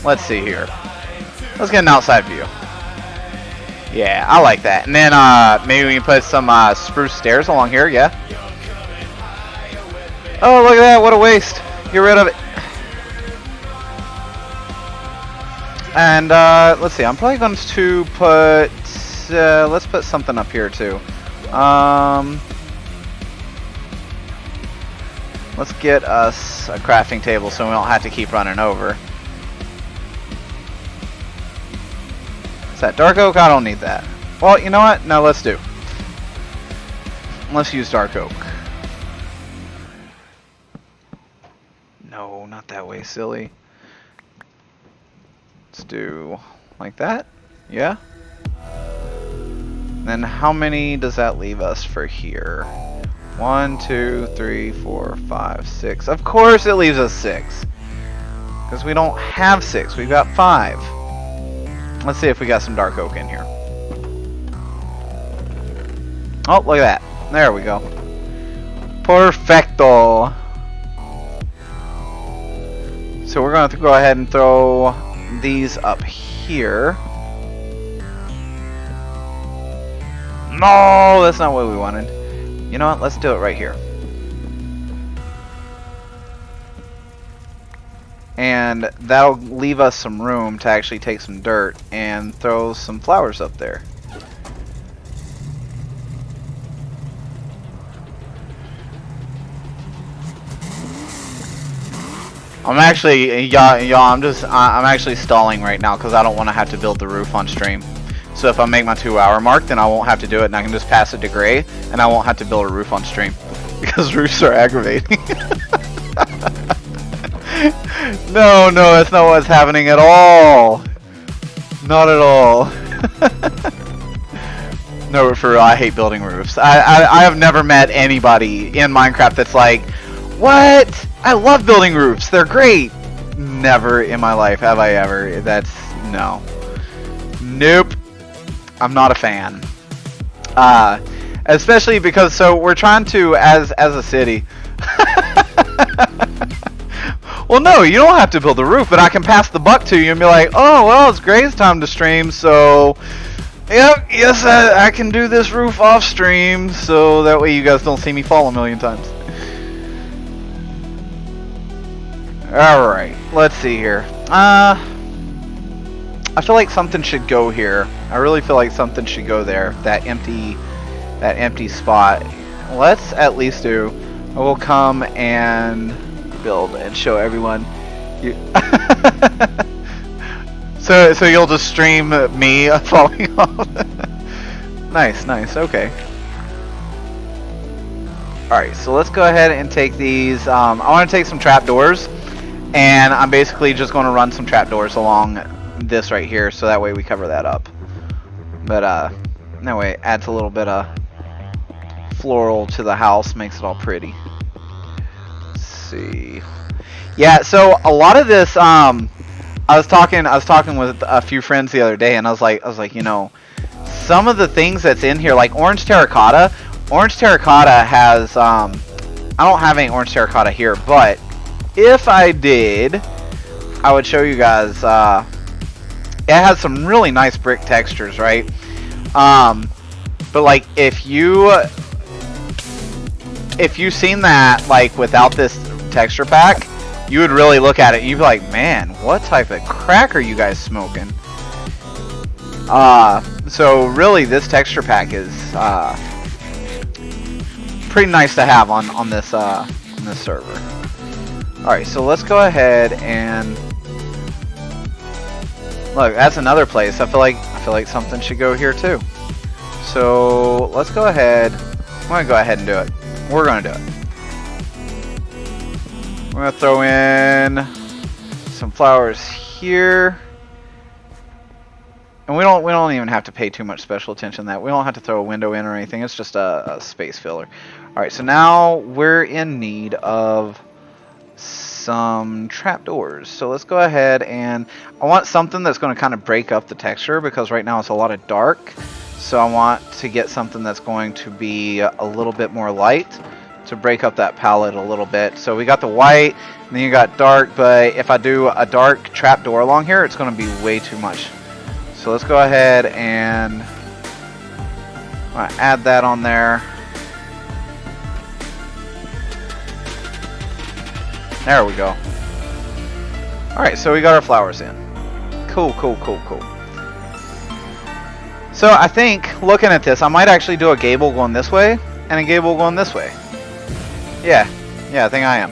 Let's see here. Let's get an outside view. Yeah, I like that. And then maybe we can put some spruce stairs along here, yeah? Oh, look at that. What a waste. Get rid of it. And let's see. I'm probably going to put... let's put something up here, too. Let's get us a crafting table so we don't have to keep running over. That dark oak, I don't need that. Well, you know what? No, let's do. Let's use dark oak. No, not that way, silly. Let's do like that. Yeah. Then how many does that leave us for here? 1, 2, 3, 4, 5, 6. Of course it leaves us 6. Because we don't have 6. We've got 5. Let's see if we got some dark oak in here. Oh, look at that. There we go. Perfecto. So we're going to go ahead and throw these up here. No, that's not what we wanted. You know what? Let's do it right here. And that'll leave us some room to actually take some dirt and throw some flowers up there. I'm actually, I'm actually stalling right now because I don't want to have to build the roof on stream. So if I make my 2-hour mark, then I won't have to do it, and I can just pass it to Gray, and I won't have to build a roof on stream because roofs are aggravating. No, that's not what's happening at all. Not at all. No, for real, I hate building roofs. I have never met anybody in Minecraft that's like, what? I love building roofs. They're great. Never in my life have I ever. No. Nope. I'm not a fan. Especially because, so we're trying to, as a city. Well, no, you don't have to build a roof, but I can pass the buck to you and be like, oh, well, it's Gray's time to stream, so yep, yes, I can do this roof off stream, so that way you guys don't see me fall a million times. Alright, let's see here. I feel like something should go here. I really feel like something should go there. That empty spot. Let's at least do. I will come and build and show everyone. So you'll just stream me falling off. Nice. Okay. Alright, so let's go ahead and take these. I want to take some trapdoors, and I'm basically just going to run some trapdoors along this right here, so that way we cover that up. But that way it adds a little bit of floral to the house, makes it all pretty. Let's see. Yeah, so a lot of this, I was talking with a few friends the other day, and I was like, you know, some of the things that's in here, like orange terracotta. Orange terracotta has, I don't have any orange terracotta here, but if I did, I would show you guys. It has some really nice brick textures, right? But like if you seen that like without this texture pack, you would really look at it and you'd be like, man, what type of crack are you guys smoking? So really this texture pack is pretty nice to have on this server. Alright, so let's go ahead and look, that's another place. I feel like something should go here too. So let's go ahead. I'm gonna go ahead and do it. We're gonna do it. We're gonna throw in some flowers here. And we don't even have to pay too much special attention to that. We don't have to throw a window in or anything. It's just a space filler. Alright, so now we're in need of some trapdoors. So let's go ahead, and I want something that's going to kind of break up the texture, because right now it's a lot of dark. So I want to get something that's going to be a little bit more light to break up that palette a little bit. So we got the white, and then you got dark, but if I do a dark trapdoor along here, it's going to be way too much. So let's go ahead and add that on there. There we go. Alright, so we got our flowers in. Cool. So I think, looking at this, I might actually do a gable going this way, and a gable going this way. Yeah, I think I am.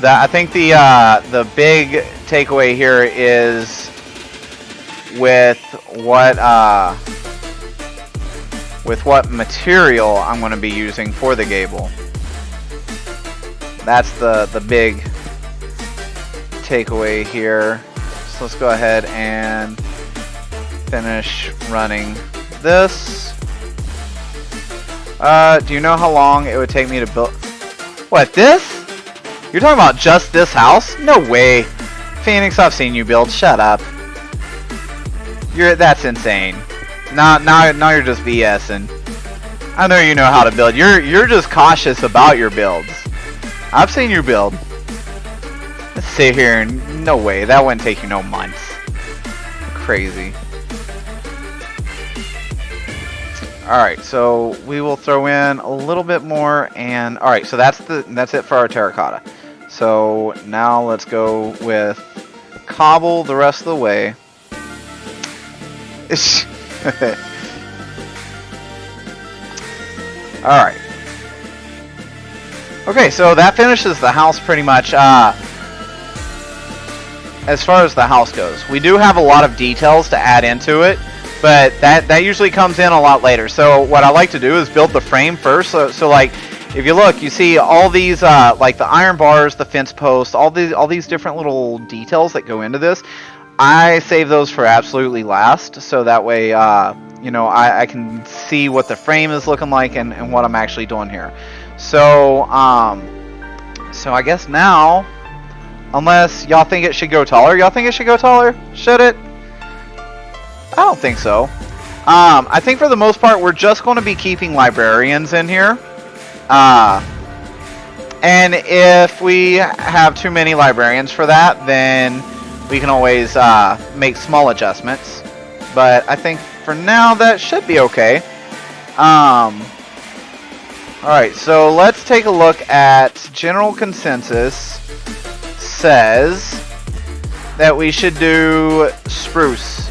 I think the big takeaway here is with what material I'm going to be using for the gable. That's the big takeaway here. So let's go ahead and finish running this. Do you know how long it would take me to build? What, this? You're talking about just this house? No way. Phoenix, I've seen you build. Shut up. That's insane. Now you're just BSing. I know you know how to build. You're just cautious about your builds. I've seen you build. Let's sit here and no way. That wouldn't take you no months. Crazy. Alright, so we will throw in a little bit more, and alright, so that's it for our terracotta. So now let's go with cobble the rest of the way. Alright. Okay, so that finishes the house pretty much. As far as the house goes, we do have a lot of details to add into it, but that usually comes in a lot later. So what I like to do is build the frame first. So like, if you look, you see all these like the iron bars, the fence posts, all these different little details that go into this. I save those for absolutely last, so that way you know, I can see what the frame is looking like and what I'm actually doing here. So so I guess now, unless y'all think it should go taller, y'all think it should go taller? Should it? I don't think so. I think for the most part we're just going to be keeping librarians in here. And if we have too many librarians for that, then we can always make small adjustments. But I think for now that should be okay. Alright, so let's take a look at general consensus. Says that we should do spruce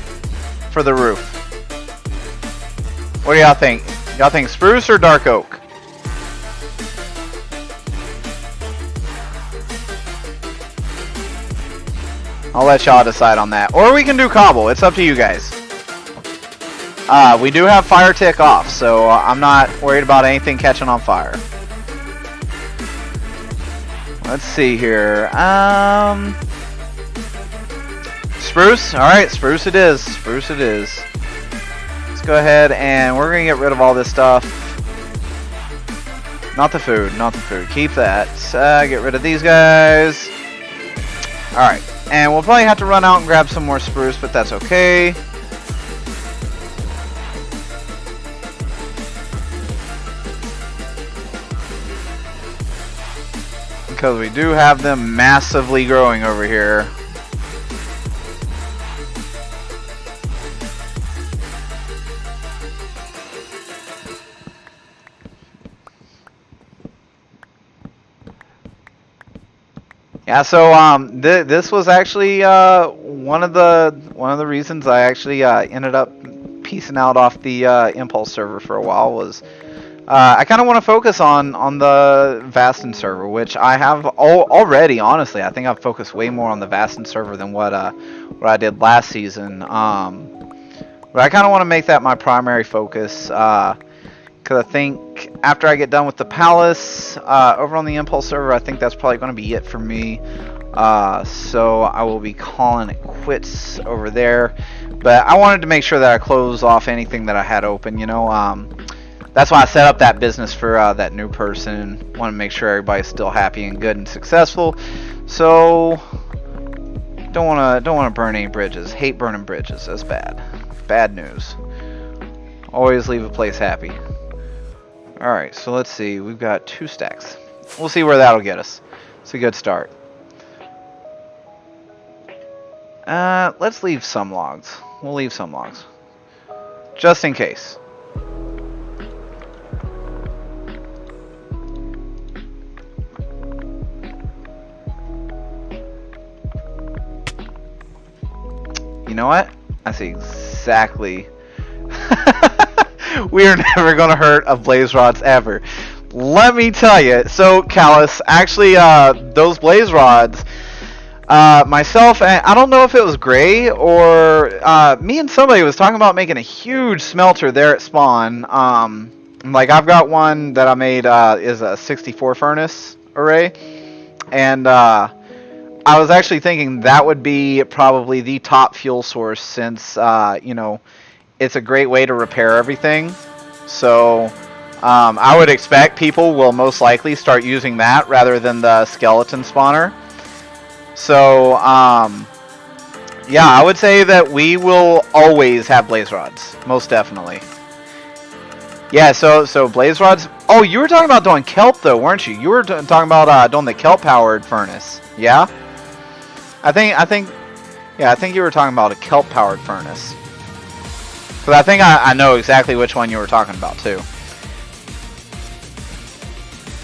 for the roof. What do y'all think? Y'all think spruce or dark oak? I'll let y'all decide on that. Or we can do cobble. It's up to you guys. We do have fire tick off, so I'm not worried about anything catching on fire. Let's see here. Spruce? Alright, spruce it is. Spruce it is. Let's go ahead and we're going to get rid of all this stuff. Not the food, not the food. Keep that. Get rid of these guys. Alright, and we'll probably have to run out and grab some more spruce, but that's okay. Because we do have them massively growing over here. Yeah, so this was actually one of the reasons I actually ended up piecing out off the Impulse server for a while was I kind of want to focus on the Vasten server, which I have already. Honestly, I think I've focused way more on the Vasten server than what I did last season. But I kind of want to make that my primary focus. Because I think after I get done with the palace over on the Impulse server, I think that's probably going to be it for me. So I will be calling it quits over there. But I wanted to make sure that I close off anything that I had open, you know. That's why I set up that business for that new person. Want to make sure everybody's still happy and good and successful. So don't want to burn any bridges. Hate burning bridges. That's bad. Bad news. Always leave a place happy. Alright, so let's see. We've got 2 stacks. We'll see where that'll get us. It's a good start. Let's leave some logs. We'll leave some logs. Just in case. You know what? I see exactly. We are never going to hurt a blaze rods ever. Let me tell you. So, Callus, actually, those blaze rods, myself, and I don't know if it was Gray or me and somebody was talking about making a huge smelter there at spawn. Like, I've got one that I made is a 64 furnace array. And I was actually thinking that would be probably the top fuel source since, you know, it's a great way to repair everything. So I would expect people will most likely start using that rather than the skeleton spawner. So yeah, I would say that we will always have blaze rods, most definitely. Yeah, so blaze rods. Oh, you were talking about doing kelp though, weren't you? You were talking about doing the kelp powered furnace. Yeah. I think you were talking about a kelp powered furnace. Because I think I know exactly which one you were talking about too.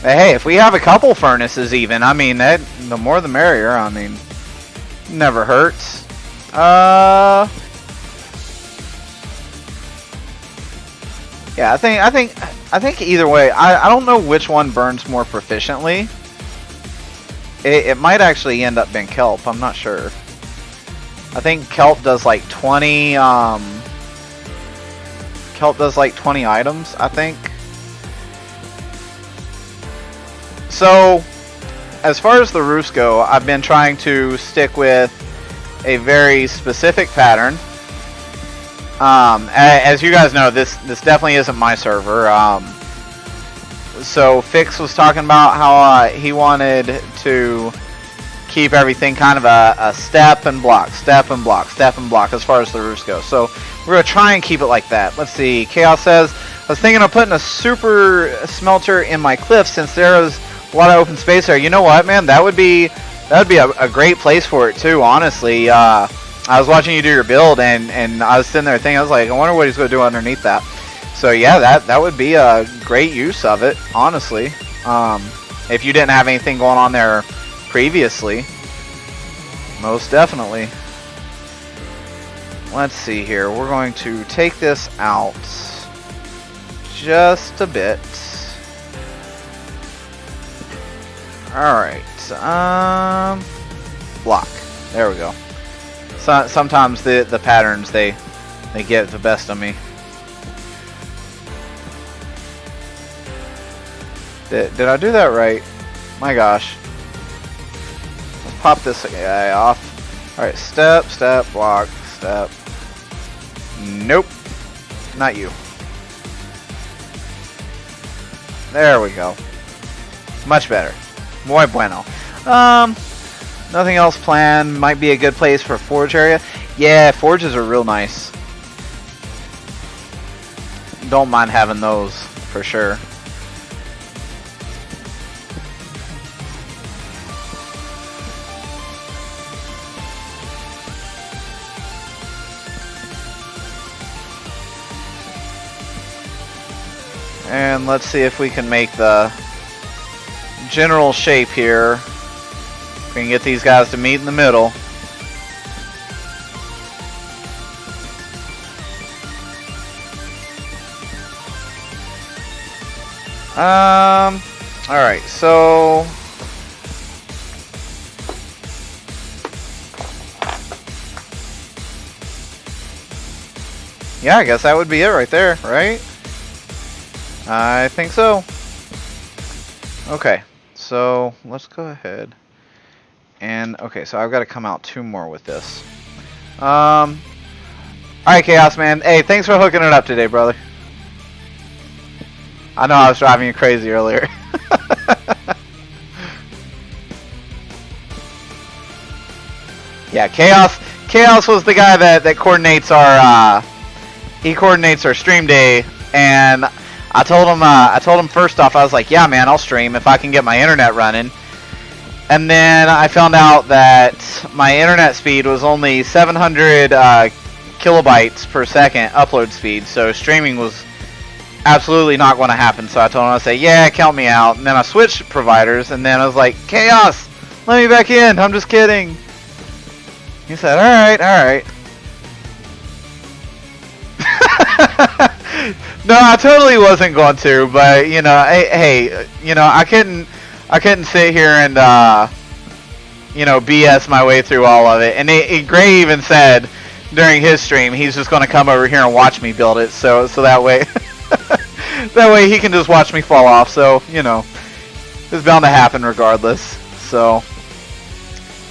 But hey, if we have a couple furnaces even, I mean, that the more the merrier. I mean, never hurts. Yeah, I think either way. I don't know which one burns more proficiently. It might actually end up being kelp. I'm not sure. I think kelp does like 20. Kelp does like 20 items, I think. So, as far as the roofs go, I've been trying to stick with a very specific pattern. As you guys know, this definitely isn't my server. So Fix was talking about how he wanted to keep everything kind of a step and block, step and block, step and block as far as the roofs go. So we're going to try and keep it like that. Let's see. Chaos says, I was thinking of putting a super smelter in my cliff since there is a lot of open space there. You know what, man? That would be a great place for it too, honestly. I was watching you do your build, and I was sitting there thinking, I was like, I wonder what he's going to do underneath that. So yeah, that would be a great use of it, honestly. If you didn't have anything going on there previously. Most definitely. Let's see here. We're going to take this out just a bit. Alright. Block. There we go. Sometimes the patterns they get the best of me. Did I do that right? My gosh. Let's pop this guy off. Alright, step, block, step. Nope. Not you. There we go. Much better. Muy bueno. Nothing else planned. Might be a good place for a forge area. Yeah, forges are real nice. Don't mind having those, for sure. And let's see if we can make the general shape here. We can get these guys to meet in the middle. Alright, so yeah, I guess that would be it right there, right? I think so. Okay, so let's go ahead. And, okay, so I've got to come out 2 more with this. Alright, Chaos Man. Hey, thanks for hooking it up today, brother. I know I was driving you crazy earlier. Yeah, Chaos was the guy that coordinates our, he coordinates our stream day, and I told him first off, I was like, yeah, man, I'll stream if I can get my internet running. And then I found out that my internet speed was only 700 kilobytes per second upload speed, so streaming was absolutely not going to happen. So I told him, I say, yeah, count me out. And then I switched providers, and then I was like, Chaos, let me back in. I'm just kidding. He said, all right. No, I totally wasn't going to, but you know, hey, you know, I couldn't sit here and you know, BS my way through all of it. And Gray even said during his stream he's just going to come over here and watch me build it, so that way that way he can just watch me fall off. So you know, it's bound to happen regardless. So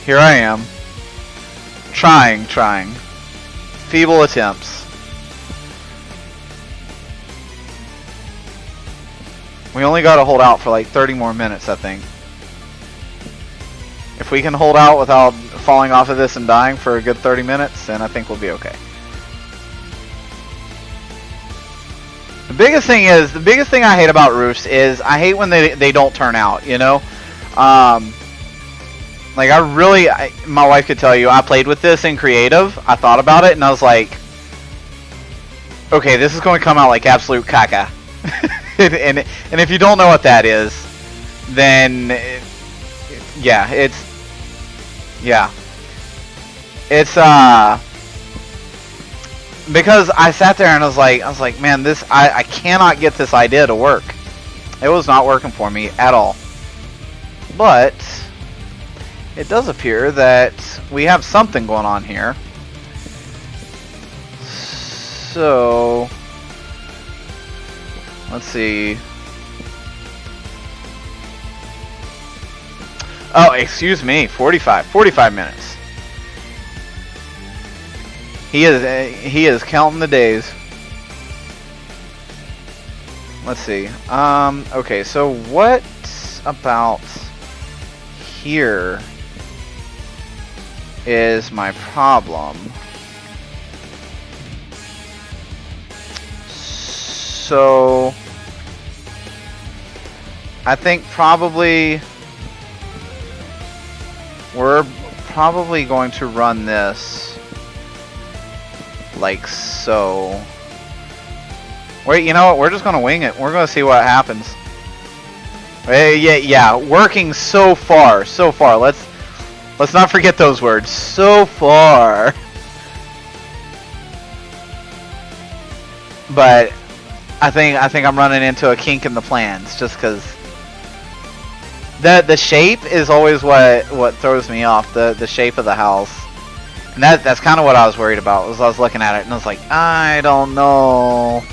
here I am, trying, feeble attempts. We only got to hold out for like 30 more minutes, I think. If we can hold out without falling off of this and dying for a good 30 minutes, then I think we'll be okay. The biggest thing I hate about roofs is I hate when they don't turn out, you know? Like my wife could tell you, I played with this in creative, I thought about it, and I was like, okay, this is going to come out like absolute caca. and if you don't know what that is, then, yeah, it's because I sat there and I was like, man, I cannot get this idea to work. It was not working for me at all. But it does appear that we have something going on here. So let's see. Oh, excuse me, 45 minutes. He is counting the days. Let's see. Okay, so what about here is my problem? So I think we're probably going to run this like so. Wait, you know what? We're just gonna wing it. We're gonna see what happens. Yeah, working so far. Let's not forget those words. So far. But I think I'm running into a kink in the plans, just because the shape is always what throws me off. The shape of the house, and that's kind of what I was worried about. Was I was looking at it and I was like, I don't know.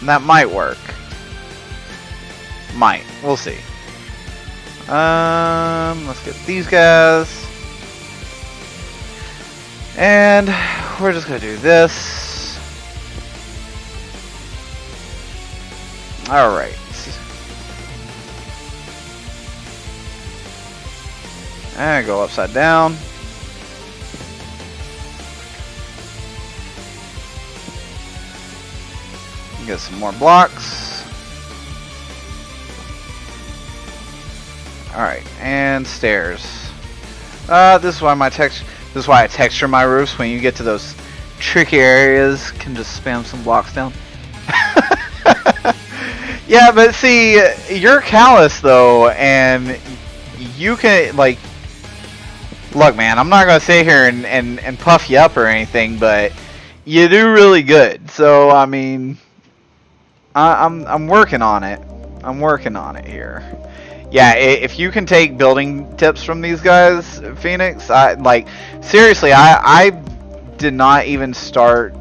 That might work. Might. We'll see. Let's get these guys. And we're just gonna do this. Alright. And go upside down. Get some more blocks. Alright, and stairs. This is why I texture my roofs. When you get to those tricky areas, can just spam some blocks down. Yeah, but see, you're callous though, and you can, like, look, man, I'm not gonna sit here and puff you up or anything, but you do really good. So I mean, I'm working on it. I'm working on it here. Yeah, if you can take building tips from these guys, Phoenix, seriously, I did not even start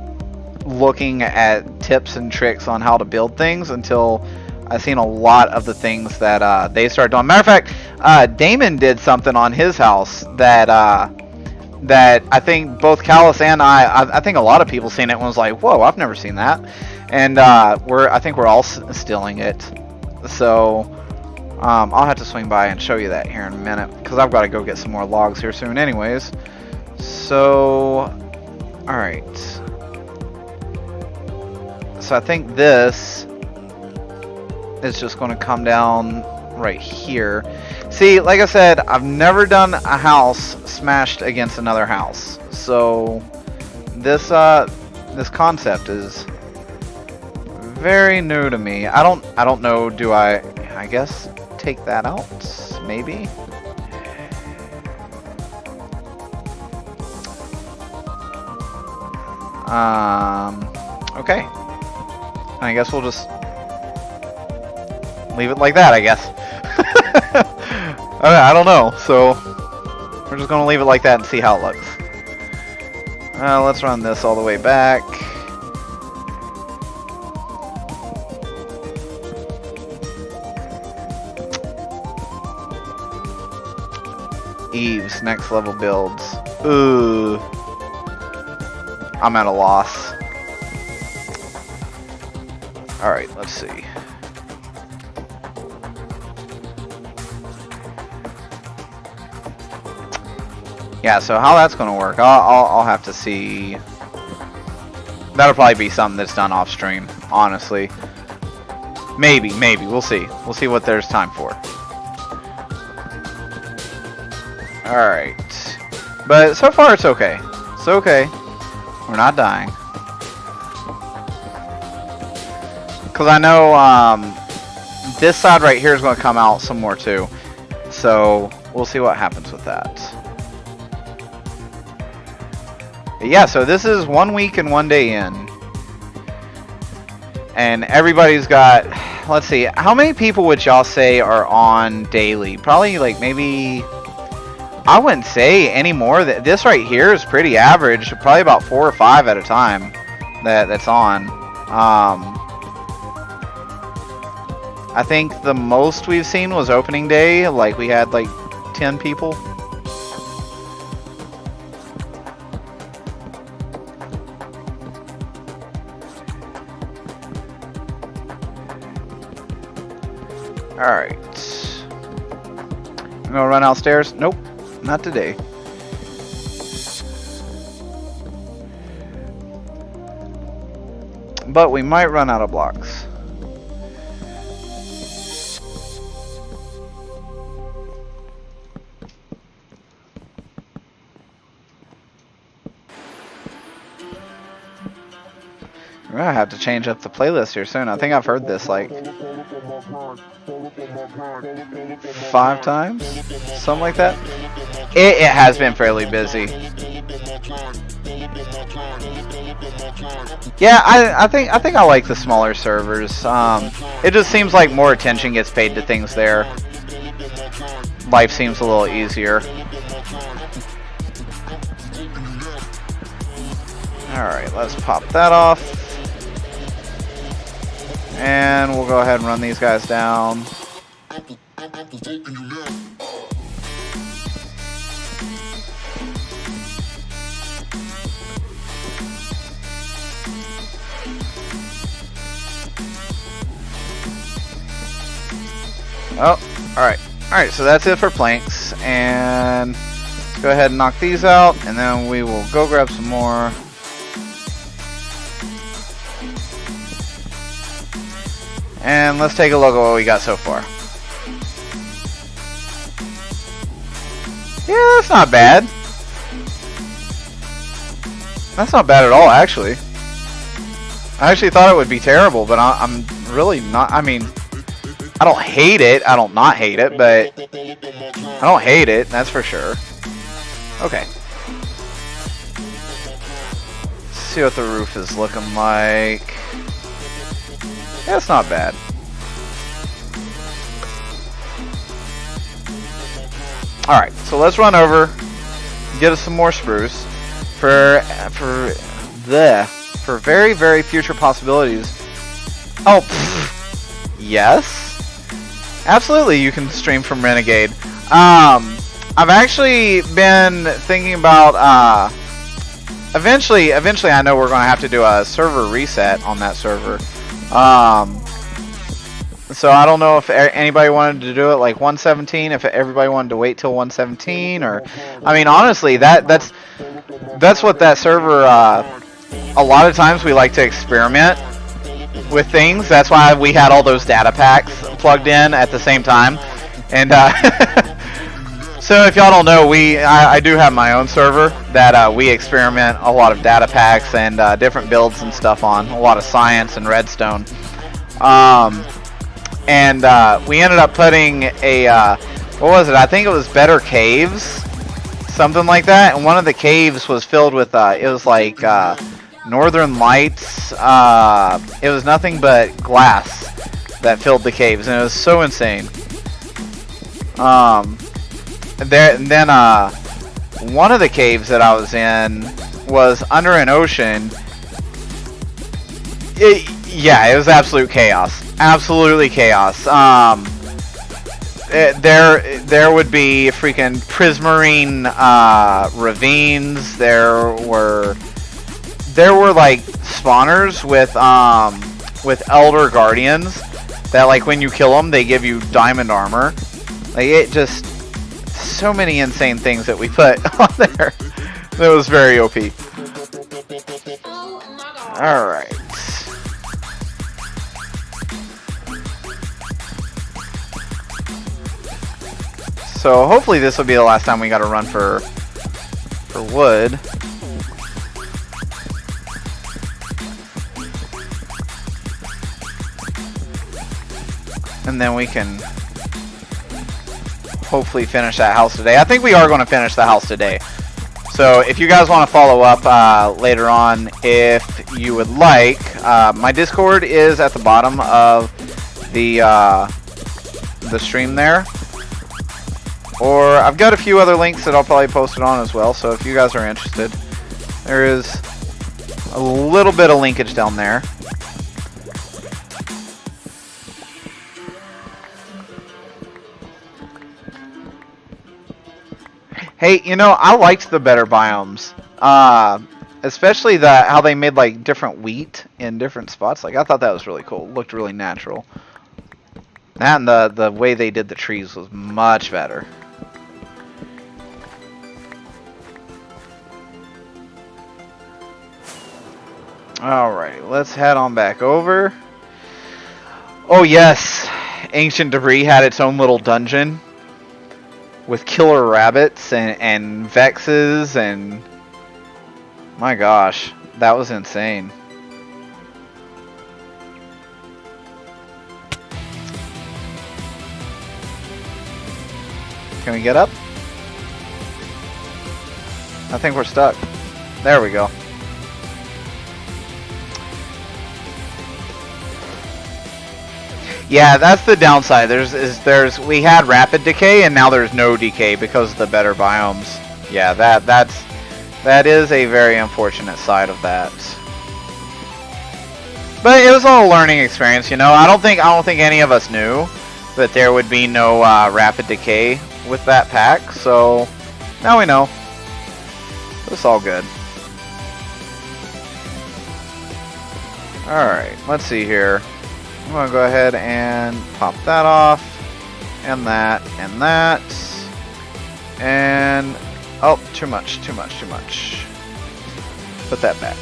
looking at tips and tricks on how to build things until I've seen a lot of the things that they started doing. Matter of fact, Damon did something on his house that I think both Callus and I think a lot of people seen it and was like, whoa, I've never seen that. And I think we're all stealing it. So I'll have to swing by and show you that here in a minute, because I've got to go get some more logs here soon anyways. So, alright. So I think this is just going to come down right here. See, like I said, I've never done a house smashed against another house. So this concept is very new to me. I don't know, do I guess take that out, maybe? Okay. I guess we'll just leave it like that, I guess. I don't know, so we're just gonna leave it like that and see how it looks. Let's run this all the way back. Eve's next level builds. Ooh. I'm at a loss. Alright, let's see. Yeah, so how that's going to work, I'll have to see. That'll probably be something that's done off stream, honestly. Maybe. We'll see. We'll see what there's time for. Alright. But so far it's okay. It's okay. We're not dying. Because I know this side right here is going to come out some more too. So we'll see what happens with that. But yeah, so this is 1 week and 1 day in. And everybody's got, let's see, how many people would y'all say are on daily? Probably like maybe, I wouldn't say any more. This right here is pretty average. Probably about 4 or 5 at a time that's on. I think the most we've seen was opening day. Like we had like 10 people. Alright. I'm gonna run outstairs. Nope, not today. But we might run out of blocks. We're gonna have to change up the playlist here soon. I think I've heard this like 5 times, something like that. It has been fairly busy. Yeah, I think I like the smaller servers. It just seems like more attention gets paid to things there. Life seems a little easier. Alright, let's pop that off. And we'll go ahead and run these guys down. Oh, alright. Alright, so that's it for planks. And let's go ahead and knock these out. And then we will go grab some more. And let's take a look at what we got so far. Yeah, that's not bad. That's not bad at all, actually. I actually thought it would be terrible, but I'm really not. I mean, I don't hate it. I don't not hate it, but I don't hate it, that's for sure. Okay. Let's see what the roof is looking like. That's not bad. Alright, so let's run over, get us some more spruce for very, very future possibilities. Oh, yes. Absolutely, you can stream from Renegade. I've actually been thinking about, eventually I know we're going to have to do a server reset on that server. So I don't know if anybody wanted to do it like 117, if everybody wanted to wait till 117, or I mean honestly that's what that server a lot of times we like to experiment with things. That's why we had all those data packs plugged in at the same time. And so if y'all don't know, I do have my own server that we experiment a lot of data packs and different builds and stuff on, a lot of science and redstone. And we ended up putting a, what was it? I think it was Better Caves, something like that. And one of the caves was filled with, it was like Northern Lights. It was nothing but glass that filled the caves, and it was so insane. Then one of the caves that I was in was under an ocean. Yeah, it was absolute chaos. Absolutely chaos. There would be freaking prismarine ravines. There were like spawners with elder guardians that, like, when you kill them, they give you diamond armor. Like, it just so many insane things that we put on there. That was very OP. Alright. So hopefully this will be the last time we gotta run for wood. And then we can hopefully finish that house today. I think we are going to finish the house today. So if you guys want to follow up later on, if you would like, my Discord is at the bottom of the stream there. Or I've got a few other links that I'll probably post it on as well. So if you guys are interested, there is a little bit of linkage down there. Hey, you know, I liked the better biomes, especially how they made like different wheat in different spots. Like I thought that was really cool. It looked really natural. And the way they did the trees was much better. Alrighty, let's head on back over. Oh yes, Ancient Debris had its own little dungeon with killer rabbits and vexes and my gosh, that was insane. Can we get up? I think we're stuck. There we go. Yeah, that's the downside. We had rapid decay and now there's no decay because of the better biomes. Yeah, that is a very unfortunate side of that. But it was all a learning experience, you know. I don't think any of us knew that there would be no rapid decay with that pack. So now we know. It's all good. All right, let's see here. I'm going to go ahead and pop that off, and that, and that, and, oh, too much. Put that back.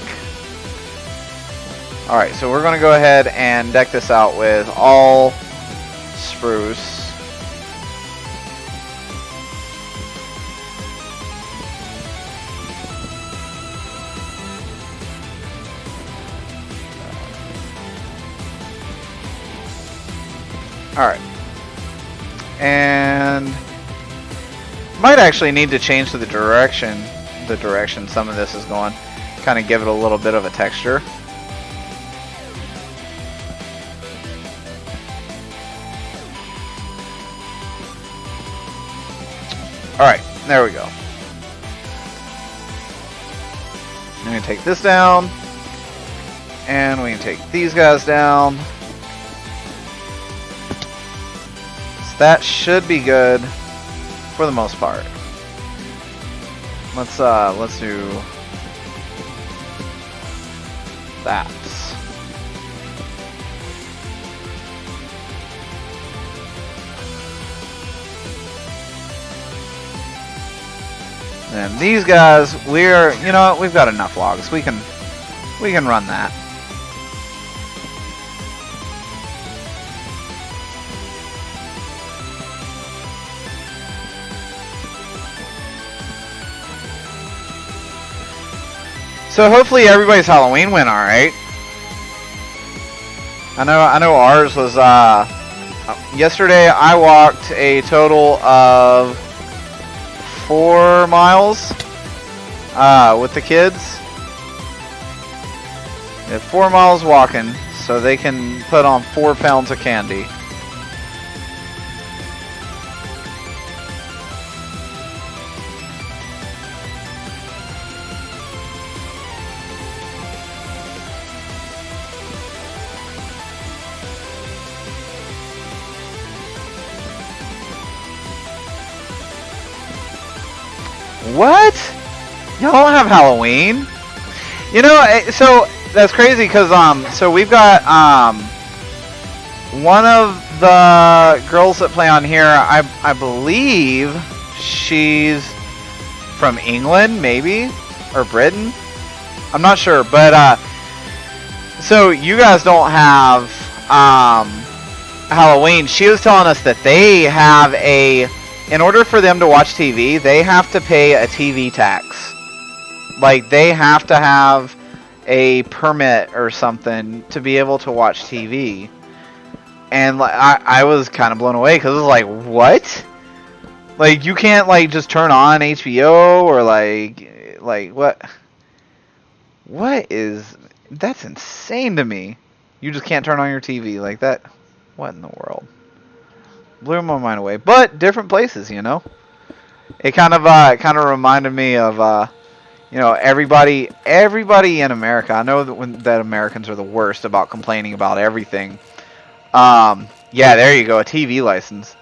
Alright, so we're going to go ahead and deck this out with all spruce. Alright. And might actually need to change to the direction some of this is going. Kind of give it a little bit of a texture. Alright, there we go. I'm going to take this down. And we can take these guys down. That should be good for the most part. Let's do that. And these guys, you know what, we've got enough logs. We can run that. So hopefully everybody's Halloween went all right. I know ours was yesterday. I walked a total of 4 miles with the kids. They have 4 miles walking, so they can put on 4 pounds of candy. What? Y'all don't have Halloween? You know, so that's crazy because so we've got one of the girls that play on here. I believe she's from England, maybe, or Britain. I'm not sure, but so you guys don't have Halloween. She was telling us that they have in order for them to watch TV, they have to pay a TV tax. Like, they have to have a permit or something to be able to watch TV. And like, I was kind of blown away because it was like, what? Like, you can't like just turn on HBO or like what? What is, that's insane to me. You just can't turn on your TV like that. What in the world? Blew my mind away. But different places, you know. It kind of reminded me of you know, everybody in America. I know that Americans are the worst about complaining about everything. Yeah, there you go, a TV license.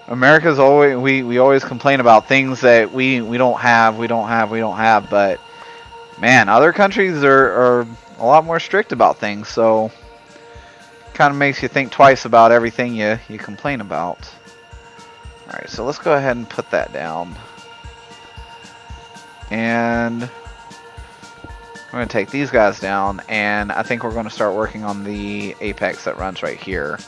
America's always, we always complain about things that we don't have, but man, other countries are a lot more strict about things, so kind of makes you think twice about everything you complain about. Alright, so let's go ahead and put that down. And we're going to take these guys down, and I think we're going to start working on the apex that runs right here.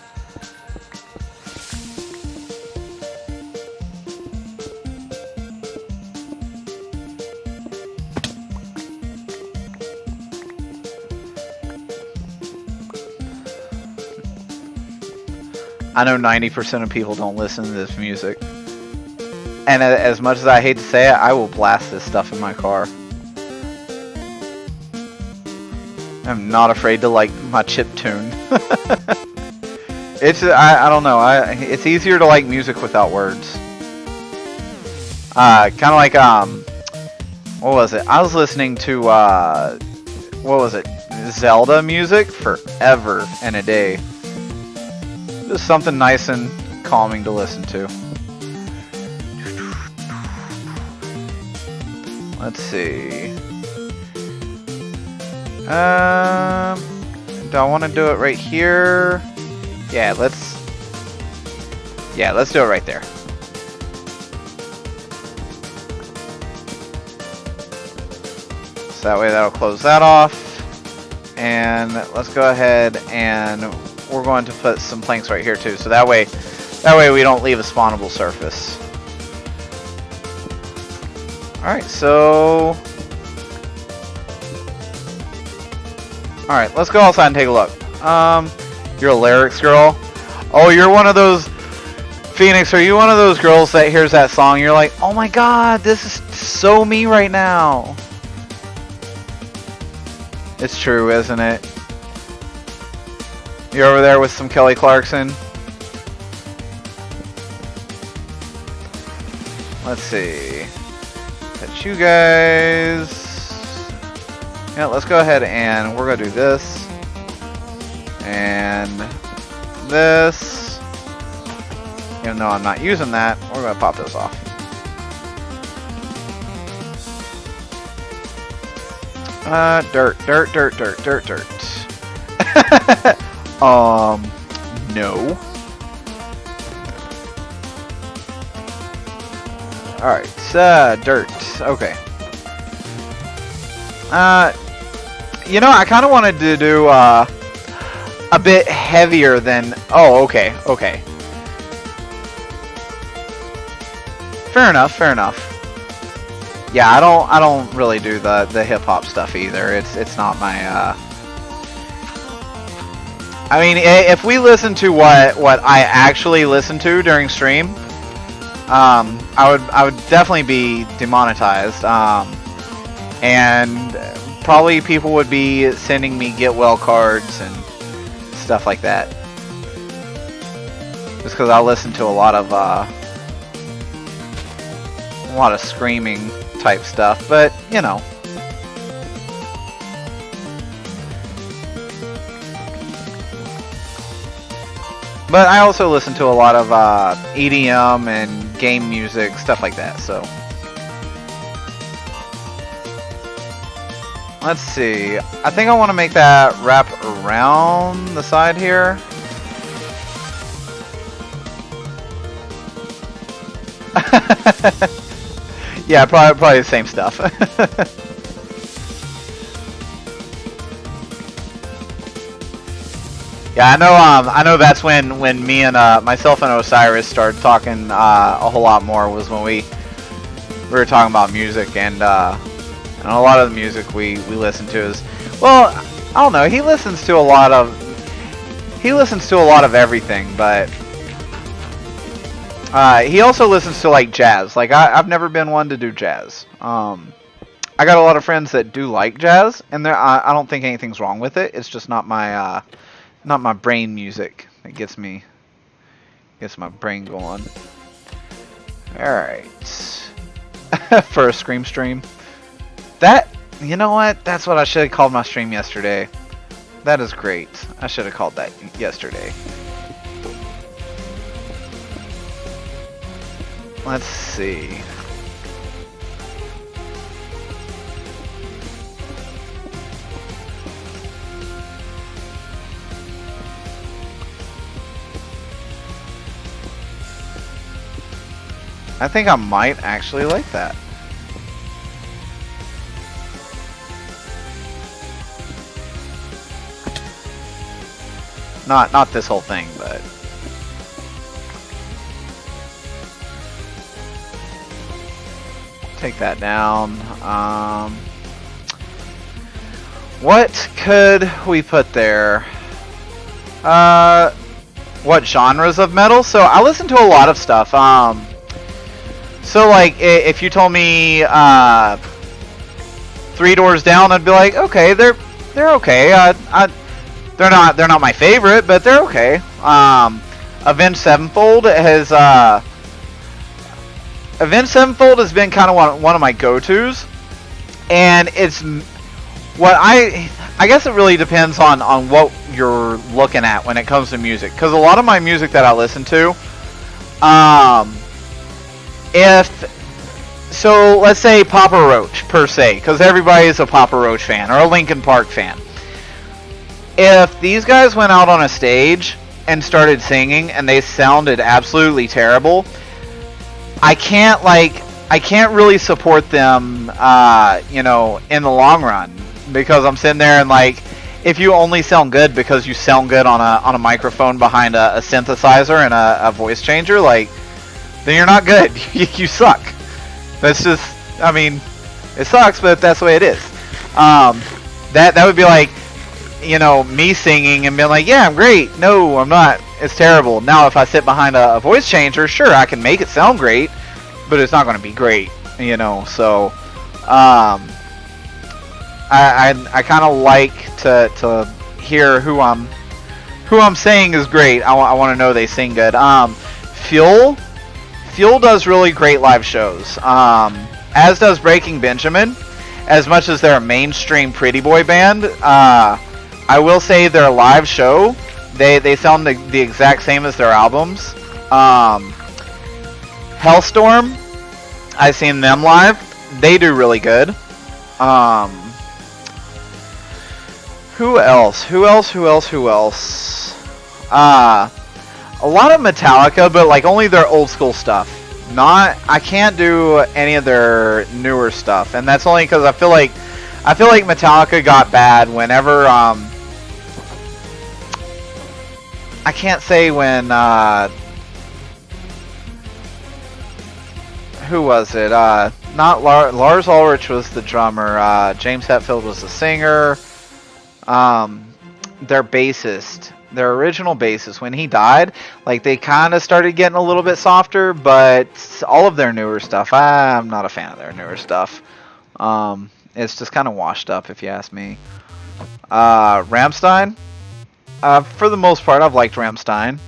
I know 90% of people don't listen to this music. And as much as I hate to say it, I will blast this stuff in my car. I'm not afraid to like my chip tune. It's I don't know. It's easier to like music without words. Kind of like what was it? I was listening to what was it? Zelda music forever and a day. Just something nice and calming to listen to. Let's see. Do I want to do it right here? Yeah, let's do it right there. So that way that'll close that off. And let's go ahead and we're going to put some planks right here too. So that way we don't leave a spawnable surface. Alright, so alright, let's go outside and take a look. You're a lyrics girl. Oh, you're one of those, Phoenix, are you one of those girls that hears that song, you're like, oh my god, this is so me right now? It's true, isn't it? You're over there with some Kelly Clarkson. Let's see. Put you guys. Yeah, let's go ahead and we're gonna do this. And this. Even though I'm not using that, we're gonna pop this off. Dirt. No. Alright, dirt. Okay. You know, I kind of wanted to do, a bit heavier than... Oh, okay. Fair enough. Yeah, I don't really do the hip-hop stuff either. It's not my, I mean, if we listen to what I actually listen to during stream, I would definitely be demonetized, and probably people would be sending me get well cards and stuff like that. Just because I listen to a lot of screaming type stuff, but you know. But I also listen to a lot of EDM and game music, stuff like that, so. Let's see. I think I want to make that wrap around the side here. Yeah, probably the same stuff. Yeah, I know that's when me and myself and Osiris started talking a whole lot more, was when we were talking about music, and a lot of the music we listen to is, well, I don't know, he listens to a lot of everything, but he also listens to like jazz. Like I've never been one to do jazz. I got a lot of friends that do like jazz, and I don't think anything's wrong with it. It's just not my brain music. It gets my brain going. All right. For a Scream stream. You know what? That's what I should have called my stream yesterday. That is great. I should have called that yesterday. Let's see. I think I might actually like that. Not this whole thing, but take that down. What could we put there? What genres of metal? So I listen to a lot of stuff. So like if you told me Three Doors Down, I'd be like, okay, they're okay. They're not my favorite, but they're okay. Avenged Sevenfold has been kind of one of my go-tos, and it's what I guess it really depends on what you're looking at when it comes to music, because a lot of my music that I listen to, so let's say Papa Roach per se, because everybody is a Papa Roach fan or a Linkin Park fan. If these guys went out on a stage and started singing and they sounded absolutely terrible, I can't really support them, in the long run, because I'm sitting there and like, if you only sound good because you sound good on a microphone behind a synthesizer and a voice changer, like, then you're not good. You suck. That's just, I mean, it sucks, but that's the way it is. That would be like, me singing and being like, yeah, I'm great. No, I'm not. It's terrible. Now, if I sit behind a voice changer, sure, I can make it sound great, but it's not going to be great, So, I kind of like to hear who I'm saying is great. I want to know they sing good. Fuel does really great live shows. As does Breaking Benjamin. As much as they're a mainstream pretty boy band, I will say their live show, they sound the exact same as their albums. Hellstorm, I've seen them live. They do really good. Who else? A lot of Metallica, but like only their old school stuff. I can't do any of their newer stuff, and that's only because I feel like Metallica got bad whenever I can't say when who was it? Not Lars Ulrich was the drummer. James Hetfield was the singer. Their bassist, their original bassist, when he died, like they kind of started getting a little bit softer, but all of their newer stuff, I'm not a fan of their newer stuff. It's just kind of washed up, if you ask me. Rammstein, for the most part, I've liked Rammstein.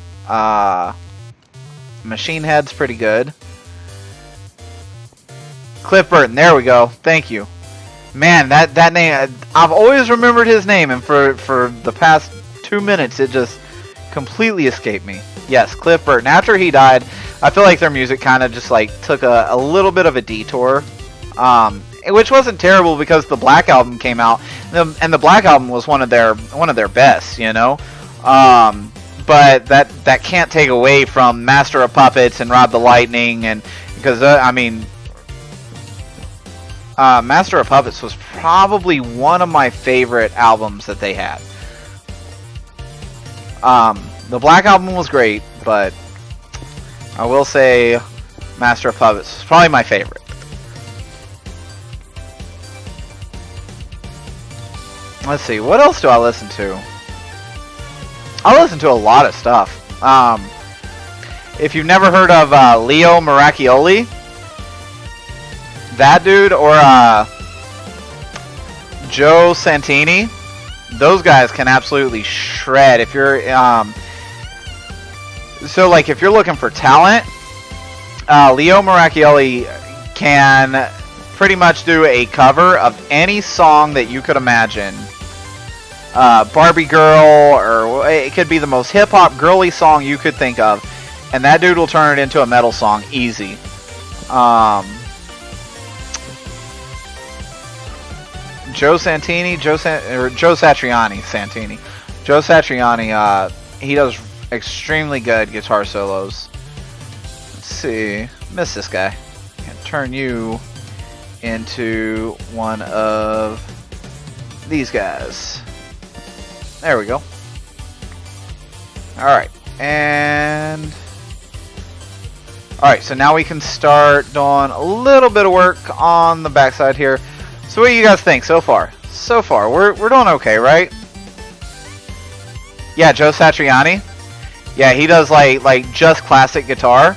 Machine Head's pretty good. Cliff Burton, there we go. Thank you. Man, that name, I've always remembered his name, and for the past 2 minutes, it just completely escaped me. Yes, Cliff Burton. After he died, I feel like their music kind of just like took a little bit of a detour, which wasn't terrible because the Black Album came out, and the Black Album was one of their best, But that can't take away from Master of Puppets and Ride the Lightning and because I mean, Master of Puppets was probably one of my favorite albums that they had. The Black Album was great, but I will say Master of Puppets is probably my favorite. Let's see, what else do I listen to? I listen to a lot of stuff. If you've never heard of Leo Maracchioli, that dude, or Joe Santini, those guys can absolutely shred. If you're so like if you're looking for talent, Leo Maracchioli can pretty much do a cover of any song that you could imagine. Barbie Girl, or it could be the most hip-hop girly song you could think of, and that dude will turn it into a metal song easy. Joe Satriani, he does extremely good guitar solos. Let's see, miss this guy. Can turn you into one of these guys. There we go. Alright, and alright, so now we can start doing a little bit of work on the backside here. So what do you guys think so far? So far, we're doing okay, right? Yeah, Joe Satriani. Yeah, he does like just classic guitar.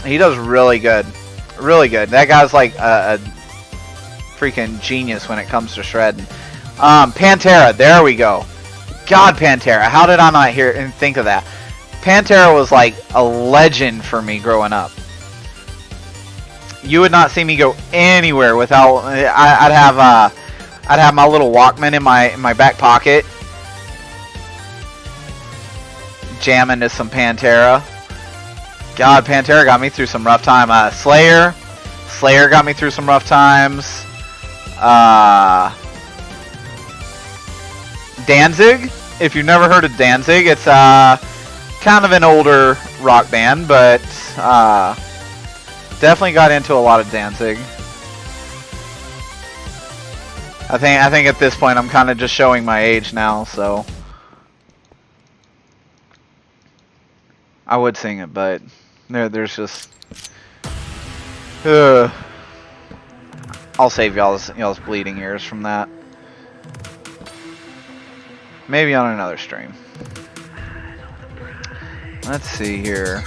He does really good. Really good. That guy's like a freaking genius when it comes to shredding. Pantera, there we go. God, Pantera, how did I not hear and think of that? Pantera was like a legend for me growing up. You would not see me go anywhere without. I'd have my little Walkman in my back pocket, jamming to some Pantera. God, Pantera got me through some rough time. Slayer got me through some rough times. Danzig, if you've never heard of Danzig, it's kind of an older rock band, but definitely got into a lot of Danzig. I think at this point I'm kind of just showing my age now, so I would sing it, but there's just I'll save y'all's bleeding ears from that. Maybe on another stream. Let's see here.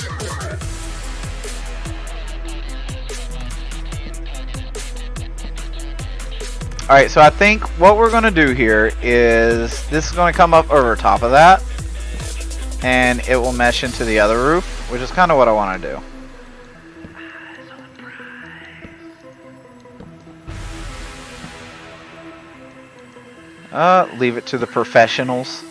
Alright, so I think what we're going to do here is this is going to come up over top of that, and it will mesh into the other roof, which is kind of what I want to do. Leave it to the professionals.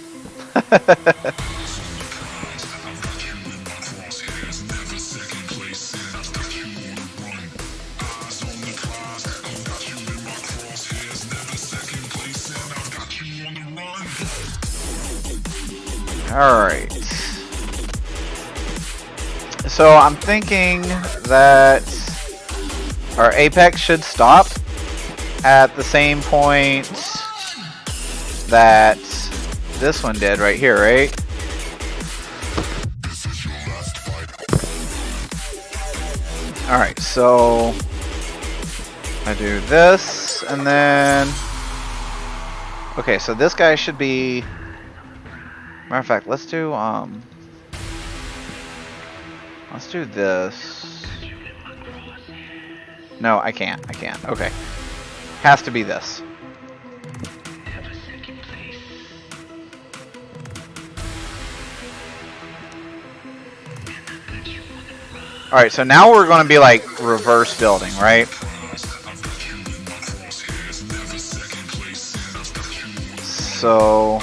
Alright. So I'm thinking that our apex should stop at the same point that this one did right here, right? Alright, so I do this, and then okay, so this guy should be, matter of fact, let's do this. No, I can't. Okay. Has to be this. Alright, so now we're going to be like reverse building, right? So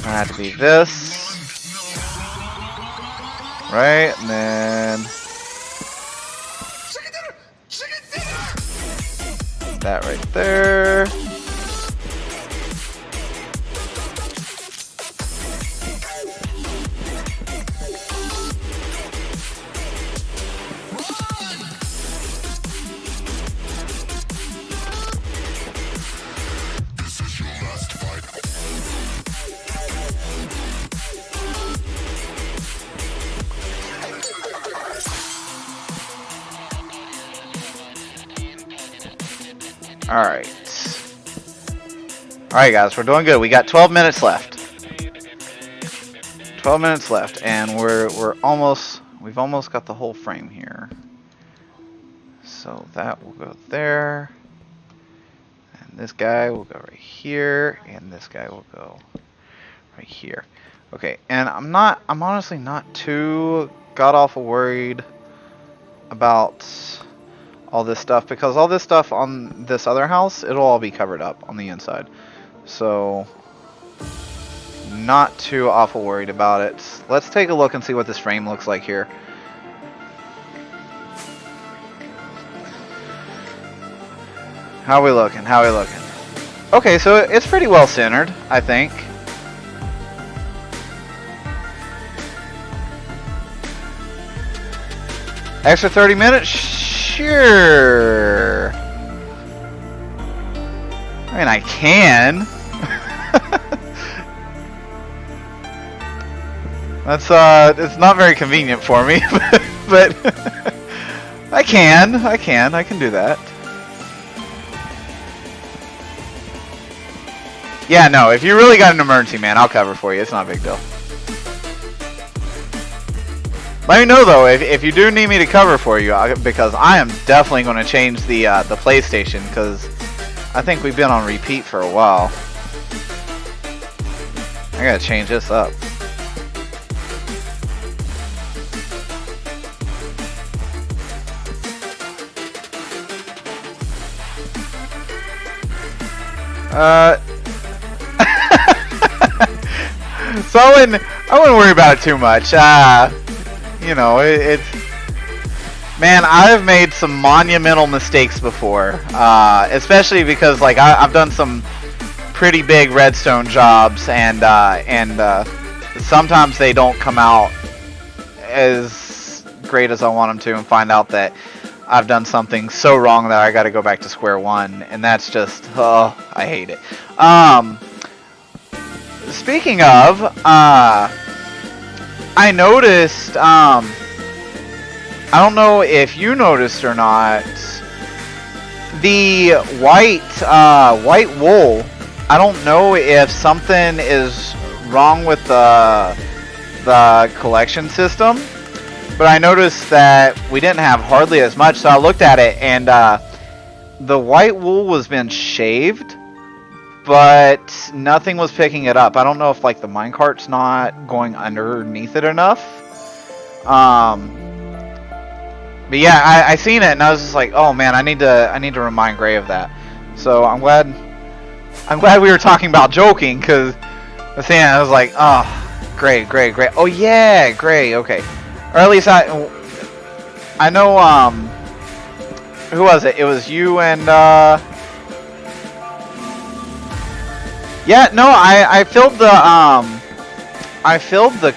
I have to be this. Right, and then that right there. Alright. Alright guys, we're doing good. We got 12 minutes left. 12 minutes left, and we've almost got the whole frame here. So that will go there. And this guy will go right here, and this guy will go right here. Okay, and I'm honestly not too god-awful worried about all this stuff, because all this stuff on this other house, it'll all be covered up on the inside. So, not too awful worried about it. Let's take a look and see what this frame looks like here. How we looking? How we looking? Okay, so it's pretty well centered, I think. Extra 30 minutes? Sure. I mean, I can. That's it's not very convenient for me, but I can do that. Yeah, no, if you really got an emergency, man, I'll cover for you. It's not a big deal. Let me know though if you do need me to cover for you, because I am definitely going to change the PlayStation, because I think we've been on repeat for a while. I gotta change this up. So I wouldn't worry about it too much. You know, it's... Man, I've made some monumental mistakes before. Especially because, like, I've done some pretty big redstone jobs, and sometimes they don't come out as great as I want them to, and find out that I've done something so wrong that I gotta go back to square one, and that's just, oh, I hate it. Speaking of, I noticed, I don't know if you noticed or not, the white wool, I don't know if something is wrong with the collection system, but I noticed that we didn't have hardly as much, so I looked at it, and the white wool was being shaved, but nothing was picking it up. I don't know if, like, the minecart's not going underneath it enough. But yeah, I seen it, and I was just like, oh man, I need to remind Gray of that. So I'm glad we were talking about joking, because I was like, oh, Gray. Oh yeah, Gray. Okay, or at least I know. Who was it? It was you and. Yeah, no, I filled the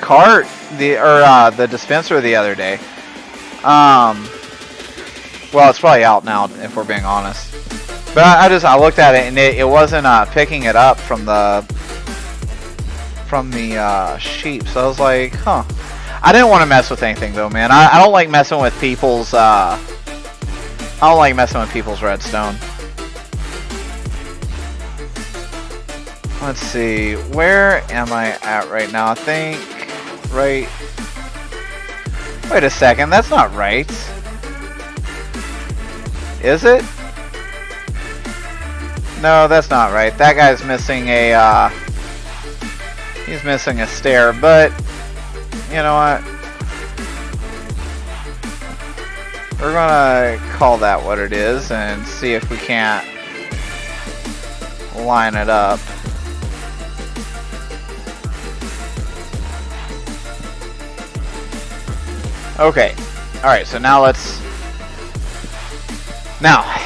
cart, the dispenser the other day. Well, it's probably out now if we're being honest. But I looked at it, and it wasn't picking it up from the sheep. So I was like, huh. I didn't want to mess with anything though, man. I don't like messing with people's redstone. Let's see, where am I at right now? I think right. Wait a second, that's not right. Is it? No, that's not right. That guy's missing a he's missing a stair, but you know what? We're gonna call that what it is and see if we can't line it up. Okay, alright, so now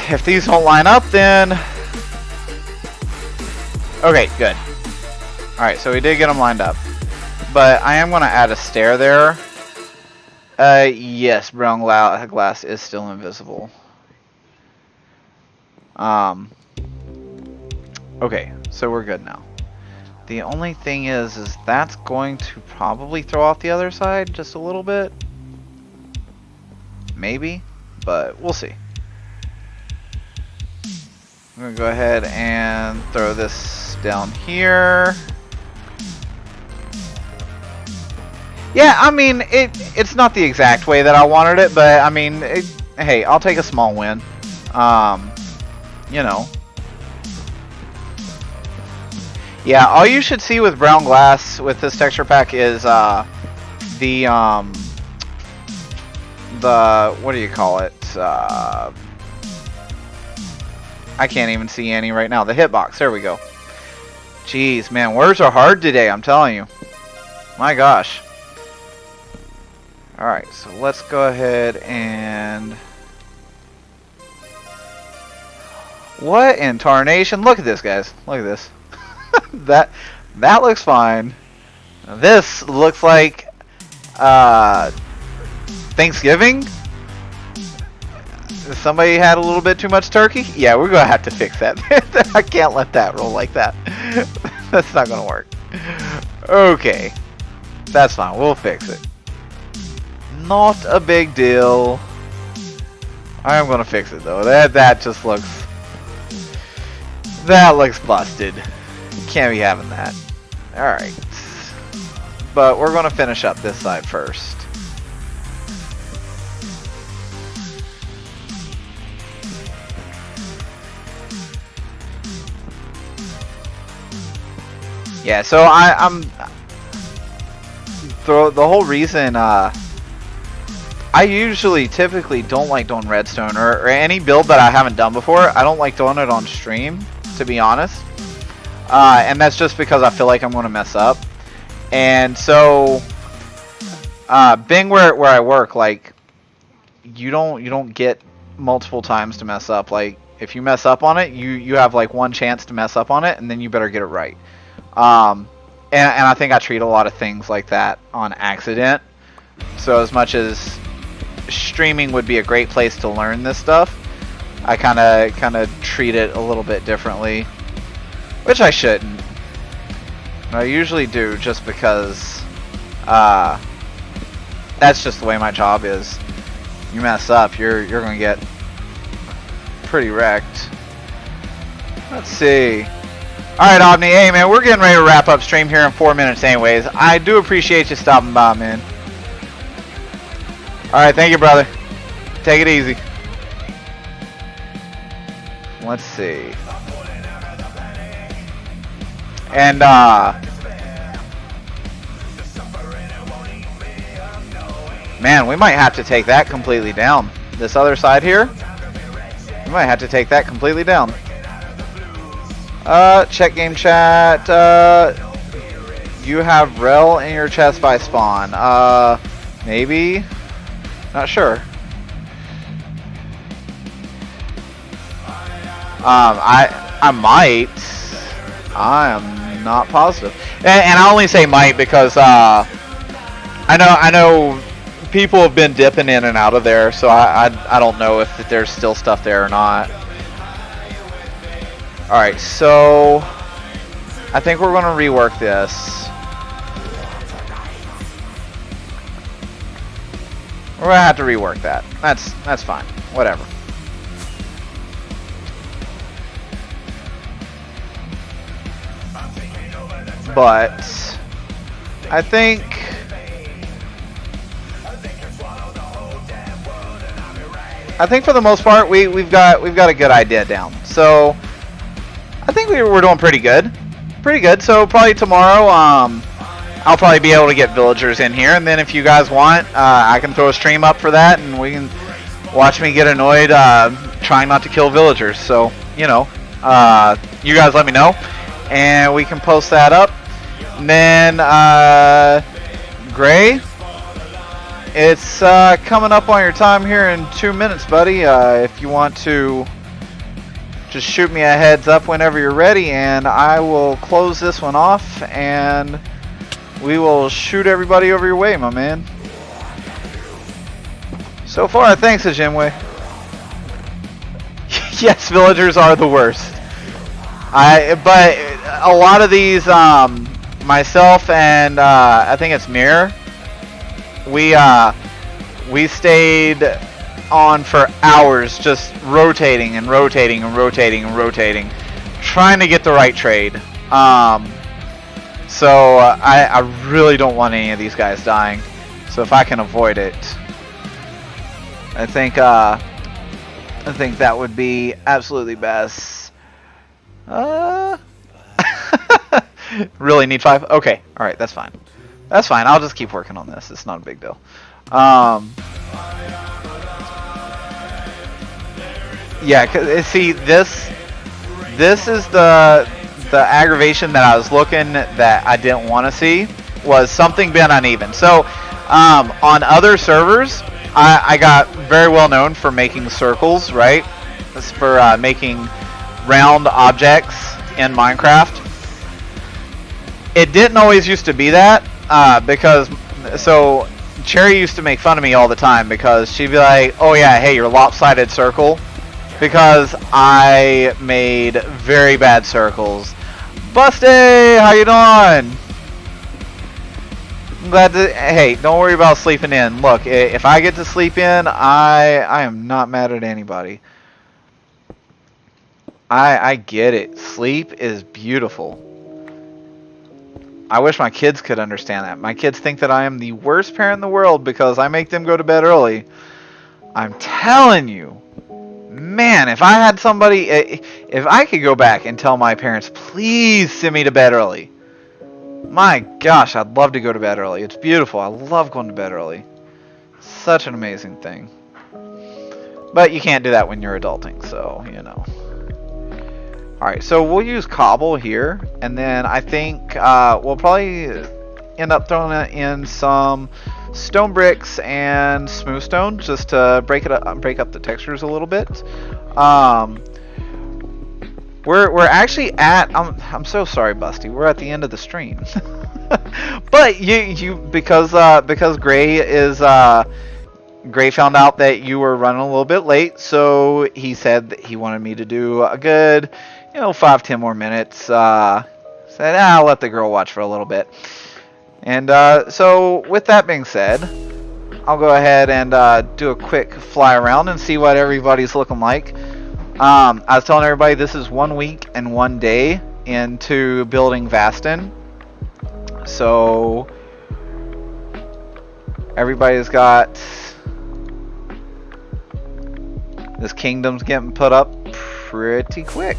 if these don't line up, then... Okay, good. Alright, so we did get them lined up. But I am going to add a stair there. Yes, brown glass is still invisible. Okay, so we're good now. The only thing is that's going to probably throw off the other side just a little bit. Maybe, but we'll see. I'm gonna go ahead and throw this down here. Yeah, I mean, it's not the exact way that I wanted it, but I mean, hey, I'll take a small win. You know. Yeah, all you should see with brown glass with this texture pack is the what do you call it? I can't even see any right now. The hitbox. There we go. Jeez, man, words are hard today. I'm telling you. My gosh. All right, so let's go ahead and. What in tarnation? Look at this, guys. Look at this. that looks fine. This looks like Thanksgiving. Somebody had a little bit too much turkey. Yeah, we're gonna have to fix that. I can't let that roll like that. That's not gonna work. Okay, that's fine. We'll fix it. Not a big deal. I am gonna fix it though. That just looks. That looks busted. Can't be having that. Alright. But we're going to finish up this side first. Yeah, so I'm the whole reason I typically don't like doing redstone or any build that I haven't done before. I don't like doing it on stream, to be honest. And that's just because I feel like I'm going to mess up. And so, being where I work, like, you don't get multiple times to mess up. Like, if you mess up on it, you have like one chance to mess up on it, and then you better get it right. And I think I treat a lot of things like that on accident. So as much as streaming would be a great place to learn this stuff, I kind of treat it a little bit differently, which I shouldn't. I usually do just because that's just the way my job is. You mess up, you're gonna get pretty wrecked. Let's see. Alright, Omni, hey man, we're getting ready to wrap up stream here in 4 minutes anyways. I do appreciate you stopping by, man. Alright, thank you, brother. Take it easy. Let's see. And, man, we might have to take that completely down. This other side here, we might have to take that completely down. Check game chat. You have Rel in your chest by spawn. Maybe. Not sure. I might. I am not positive. And I only say might because I know people have been dipping in and out of there, so I don't know if there's still stuff there or not. Alright, so I think we're going to rework this. We're going to have to rework that. That's fine. Whatever. But I think for the most part we've got a good idea down. So I think we're doing pretty good. So probably tomorrow I'll probably be able to get villagers in here, and then if you guys want, I can throw a stream up for that, and we can watch me get annoyed trying not to kill villagers. So, you know, you guys let me know, and we can post that up. And then, Gray, it's coming up on your time here in 2 minutes, buddy. If you want to just shoot me a heads up whenever you're ready, and I will close this one off, and we will shoot everybody over your way, my man. So far, thanks, Ajimwe. Yes, villagers are the worst. But a lot of these, myself and I think it's Mirror, we stayed on for hours just rotating and rotating and rotating and rotating, trying to get the right trade. So I really don't want any of these guys dying. So if I can avoid it, I think that would be absolutely best. Really need 5? Okay, all right, that's fine. That's fine. I'll just keep working on this. It's not a big deal. Yeah, 'cause, see, this is the aggravation that I was looking that I didn't want to see, was something being uneven. So on other servers, I got very well known for making circles, right? This is for making round objects in Minecraft. It didn't always used to be that, because, so Cherry used to make fun of me all the time because she'd be like, oh yeah, hey, your lopsided circle, because I made very bad circles. Busty, how you doing? I'm glad to, hey, don't worry about sleeping in. Look, if I get to sleep in, I am not mad at anybody. I get it. Sleep is beautiful. I wish my kids could understand that. My kids think that I am the worst parent in the world because I make them go to bed early. I'm telling you, man, if I had somebody, if I could go back and tell my parents, please send me to bed early. My gosh, I'd love to go to bed early. It's beautiful. I love going to bed early. Such an amazing thing. But you can't do that when you're adulting, so, you know. Alright, so we'll use cobble here, and then I think we'll probably end up throwing in some stone bricks and smooth stone just to break up the textures a little bit. We're actually at, I'm so sorry, Busty, we're at the end of the stream. But because Gray found out that you were running a little bit late, so he said that he wanted me to do a good, 5-10 more minutes. Said, I'll let the girl watch for a little bit. And so with that being said, I'll go ahead and do a quick fly around and see what everybody's looking like. I was telling everybody this is 1 week and 1 day into building Vasten. So everybody's got, this kingdom's getting put up pretty quick.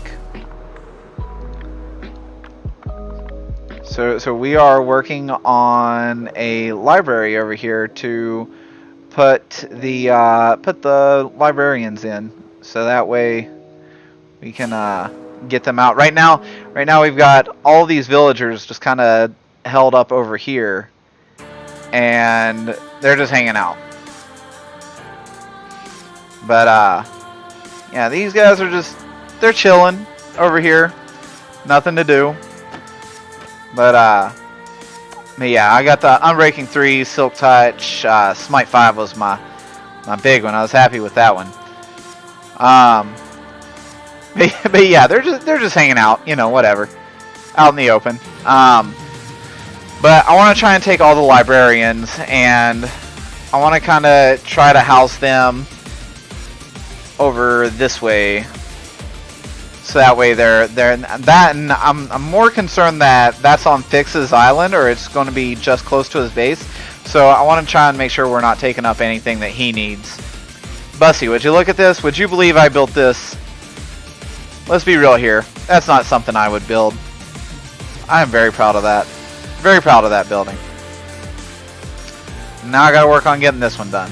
So we are working on a library over here to put the librarians in, so that way we can get them out. Right now we've got all these villagers just kind of held up over here, and they're just hanging out. But yeah, these guys are they're chilling over here, nothing to do. But yeah, I got the Unbreaking 3, Silk Touch, Smite 5 was my big one. I was happy with that one. But yeah, they're just hanging out, whatever, out in the open. But I want to try and take all the librarians, and I want to kind of try to house them over this way. So that way they're that, and I'm more concerned that that's on Fix's island, or it's going to be just close to his base. So I want to try and make sure we're not taking up anything that he needs. Bussy, would you look at this? Would you believe I built this? Let's be real here. That's not something I would build. I am very proud of that. Very proud of that building. Now I got to work on getting this one done.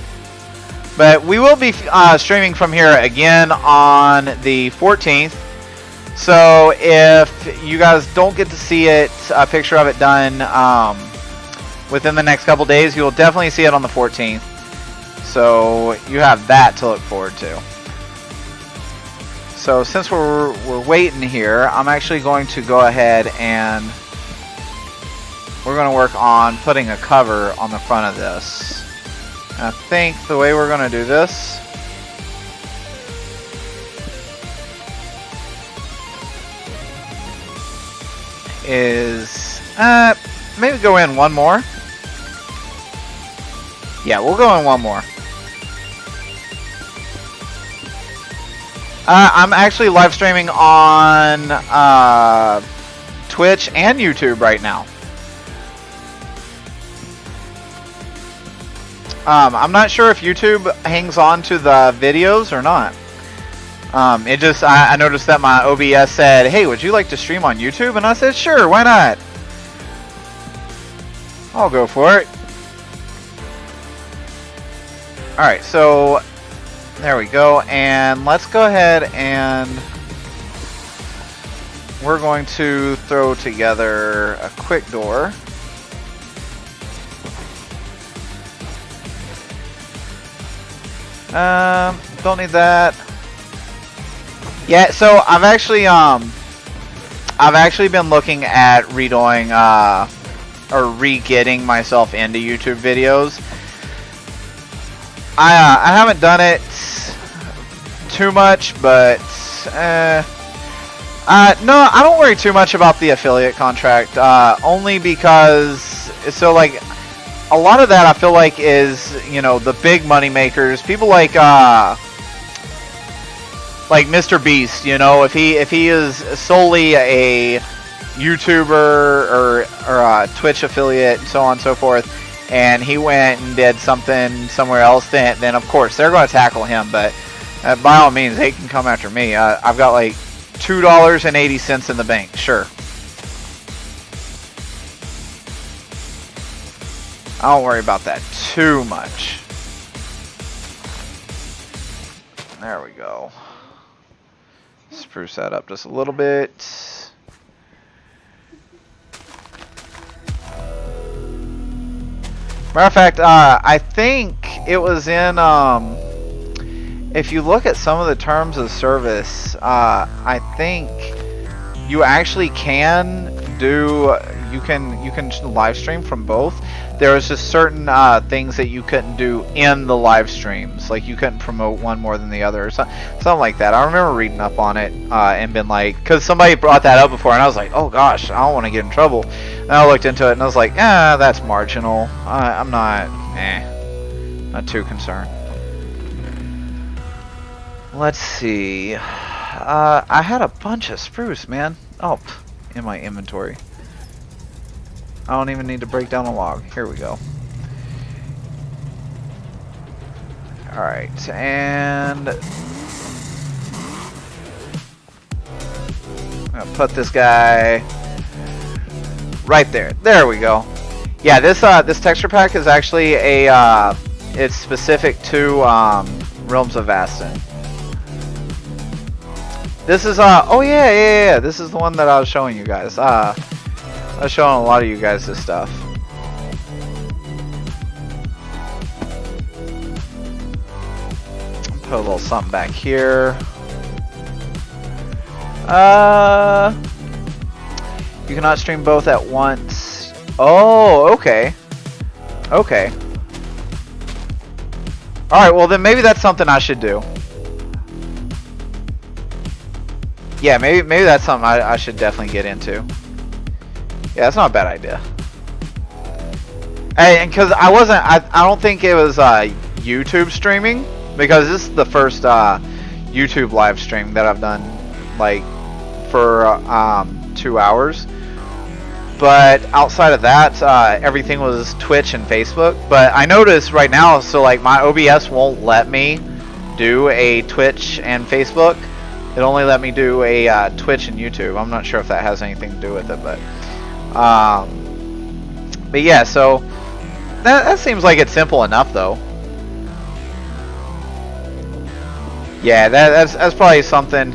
But we will be streaming from here again on the 14th. So if you guys don't get to see it, a picture of it done within the next couple days, you'll definitely see it on the 14th. So you have that to look forward to. So since we're waiting here, I'm actually going to go ahead and we're going to work on putting a cover on the front of this. And I think the way we're going to do this is maybe go in one more. Yeah, we'll go in one more. I'm actually live streaming on Twitch and YouTube right now. I'm not sure if YouTube hangs on to the videos or not. It just, I noticed that my OBS said, hey, would you like to stream on YouTube? And I said, sure, why not? I'll go for it. Alright, so there we go. And let's go ahead and we're going to throw together a quick door. Don't need that. Yeah, so I've actually been looking at redoing or re-getting myself into YouTube videos. I haven't done it too much, but no, I don't worry too much about the affiliate contract. Only because like a lot of that I feel like is, you know, the big money makers, people like Mr. Beast, you know, if he is solely a YouTuber or a Twitch affiliate and so on and so forth, and he went and did something somewhere else, then of course they're going to tackle him. But by all means, they can come after me. I've got like $2.80 in the bank, sure. I don't worry about that too much. There we go. Spruce that up just a little bit. Matter of fact, I think it was in, if you look at some of the terms of service, I think you actually can do, you can live stream from both. There was just certain things that you couldn't do in the live streams, like you couldn't promote one more than the other, or something like that. I remember reading up on it and been like, because somebody brought that up before, and I was like, oh gosh, I don't want to get in trouble. And I looked into it, and I was like, that's marginal. I'm not too concerned. Let's see. I had a bunch of spruce, man. Oh, in my inventory. I don't even need to break down a log. Here we go. Alright, and I'm gonna put this guy right there. There we go. Yeah, this texture pack is actually a it's specific to Realms of Vasten. This is oh yeah. This is the one that I was showing you guys. I was showing a lot of you guys this stuff. Put a little something back here. You cannot stream both at once. Oh, okay. Okay. Alright, well then maybe that's something I should do. Yeah, maybe that's something I should definitely get into. Yeah, that's not a bad idea. And because I don't think it was YouTube streaming, because this is the first YouTube live stream that I've done, like, for 2 hours. But outside of that, everything was Twitch and Facebook. But I noticed right now, so like my OBS won't let me do a Twitch and Facebook. It only let me do a Twitch and YouTube. I'm not sure if that has anything to do with it, but yeah, so that seems like it's simple enough, though. Yeah, that's probably something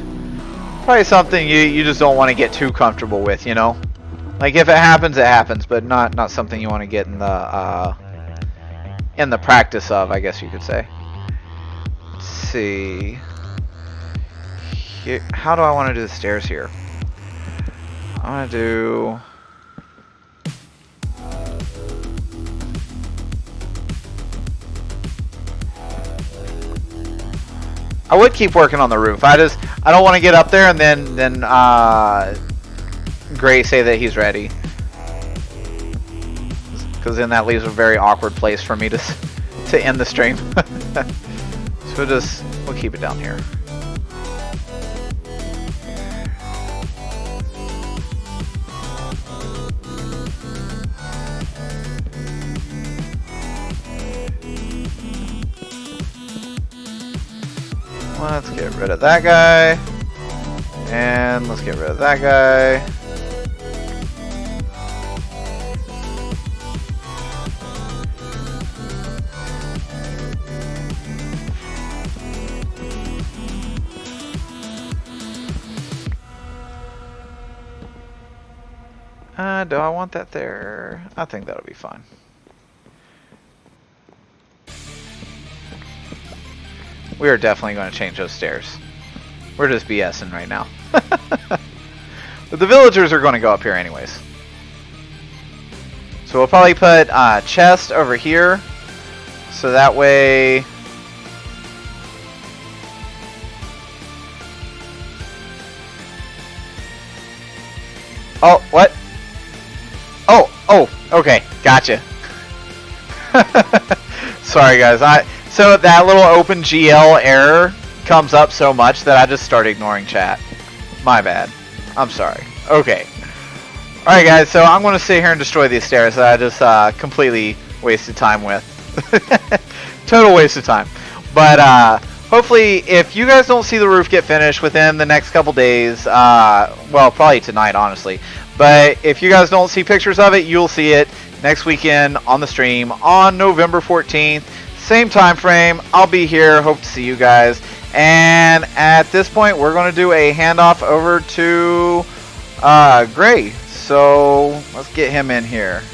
you just don't want to get too comfortable with, you know. Like if it happens, but not something you want to get in the practice of, I guess you could say. Let's see. Here, how do I want to do the stairs here? I want to do. I would keep working on the roof. I don't want to get up there and then Gray say that he's ready, because then that leaves a very awkward place for me to end the stream. So we'll keep it down here. Let's get rid of that guy. And let's get rid of that guy. Do I want that there? I think that'll be fine. We are definitely going to change those stairs. We're just BSing right now. But the villagers are going to go up here anyways. So we'll probably put a chest over here. So that way... Oh, what? Oh, okay, gotcha. Sorry guys, so that little OpenGL error comes up so much that I just start ignoring chat. My bad. I'm sorry. Okay. Alright guys, so I'm going to sit here and destroy these stairs that I just completely wasted time with. Total waste of time. But hopefully, if you guys don't see the roof get finished within the next couple days, well, probably tonight, honestly. But if you guys don't see pictures of it, you'll see it next weekend on the stream on November 14th. Same time frame. I'll be here. Hope to see you guys. And at this point, we're going to do a handoff over to Gray. So let's get him in here.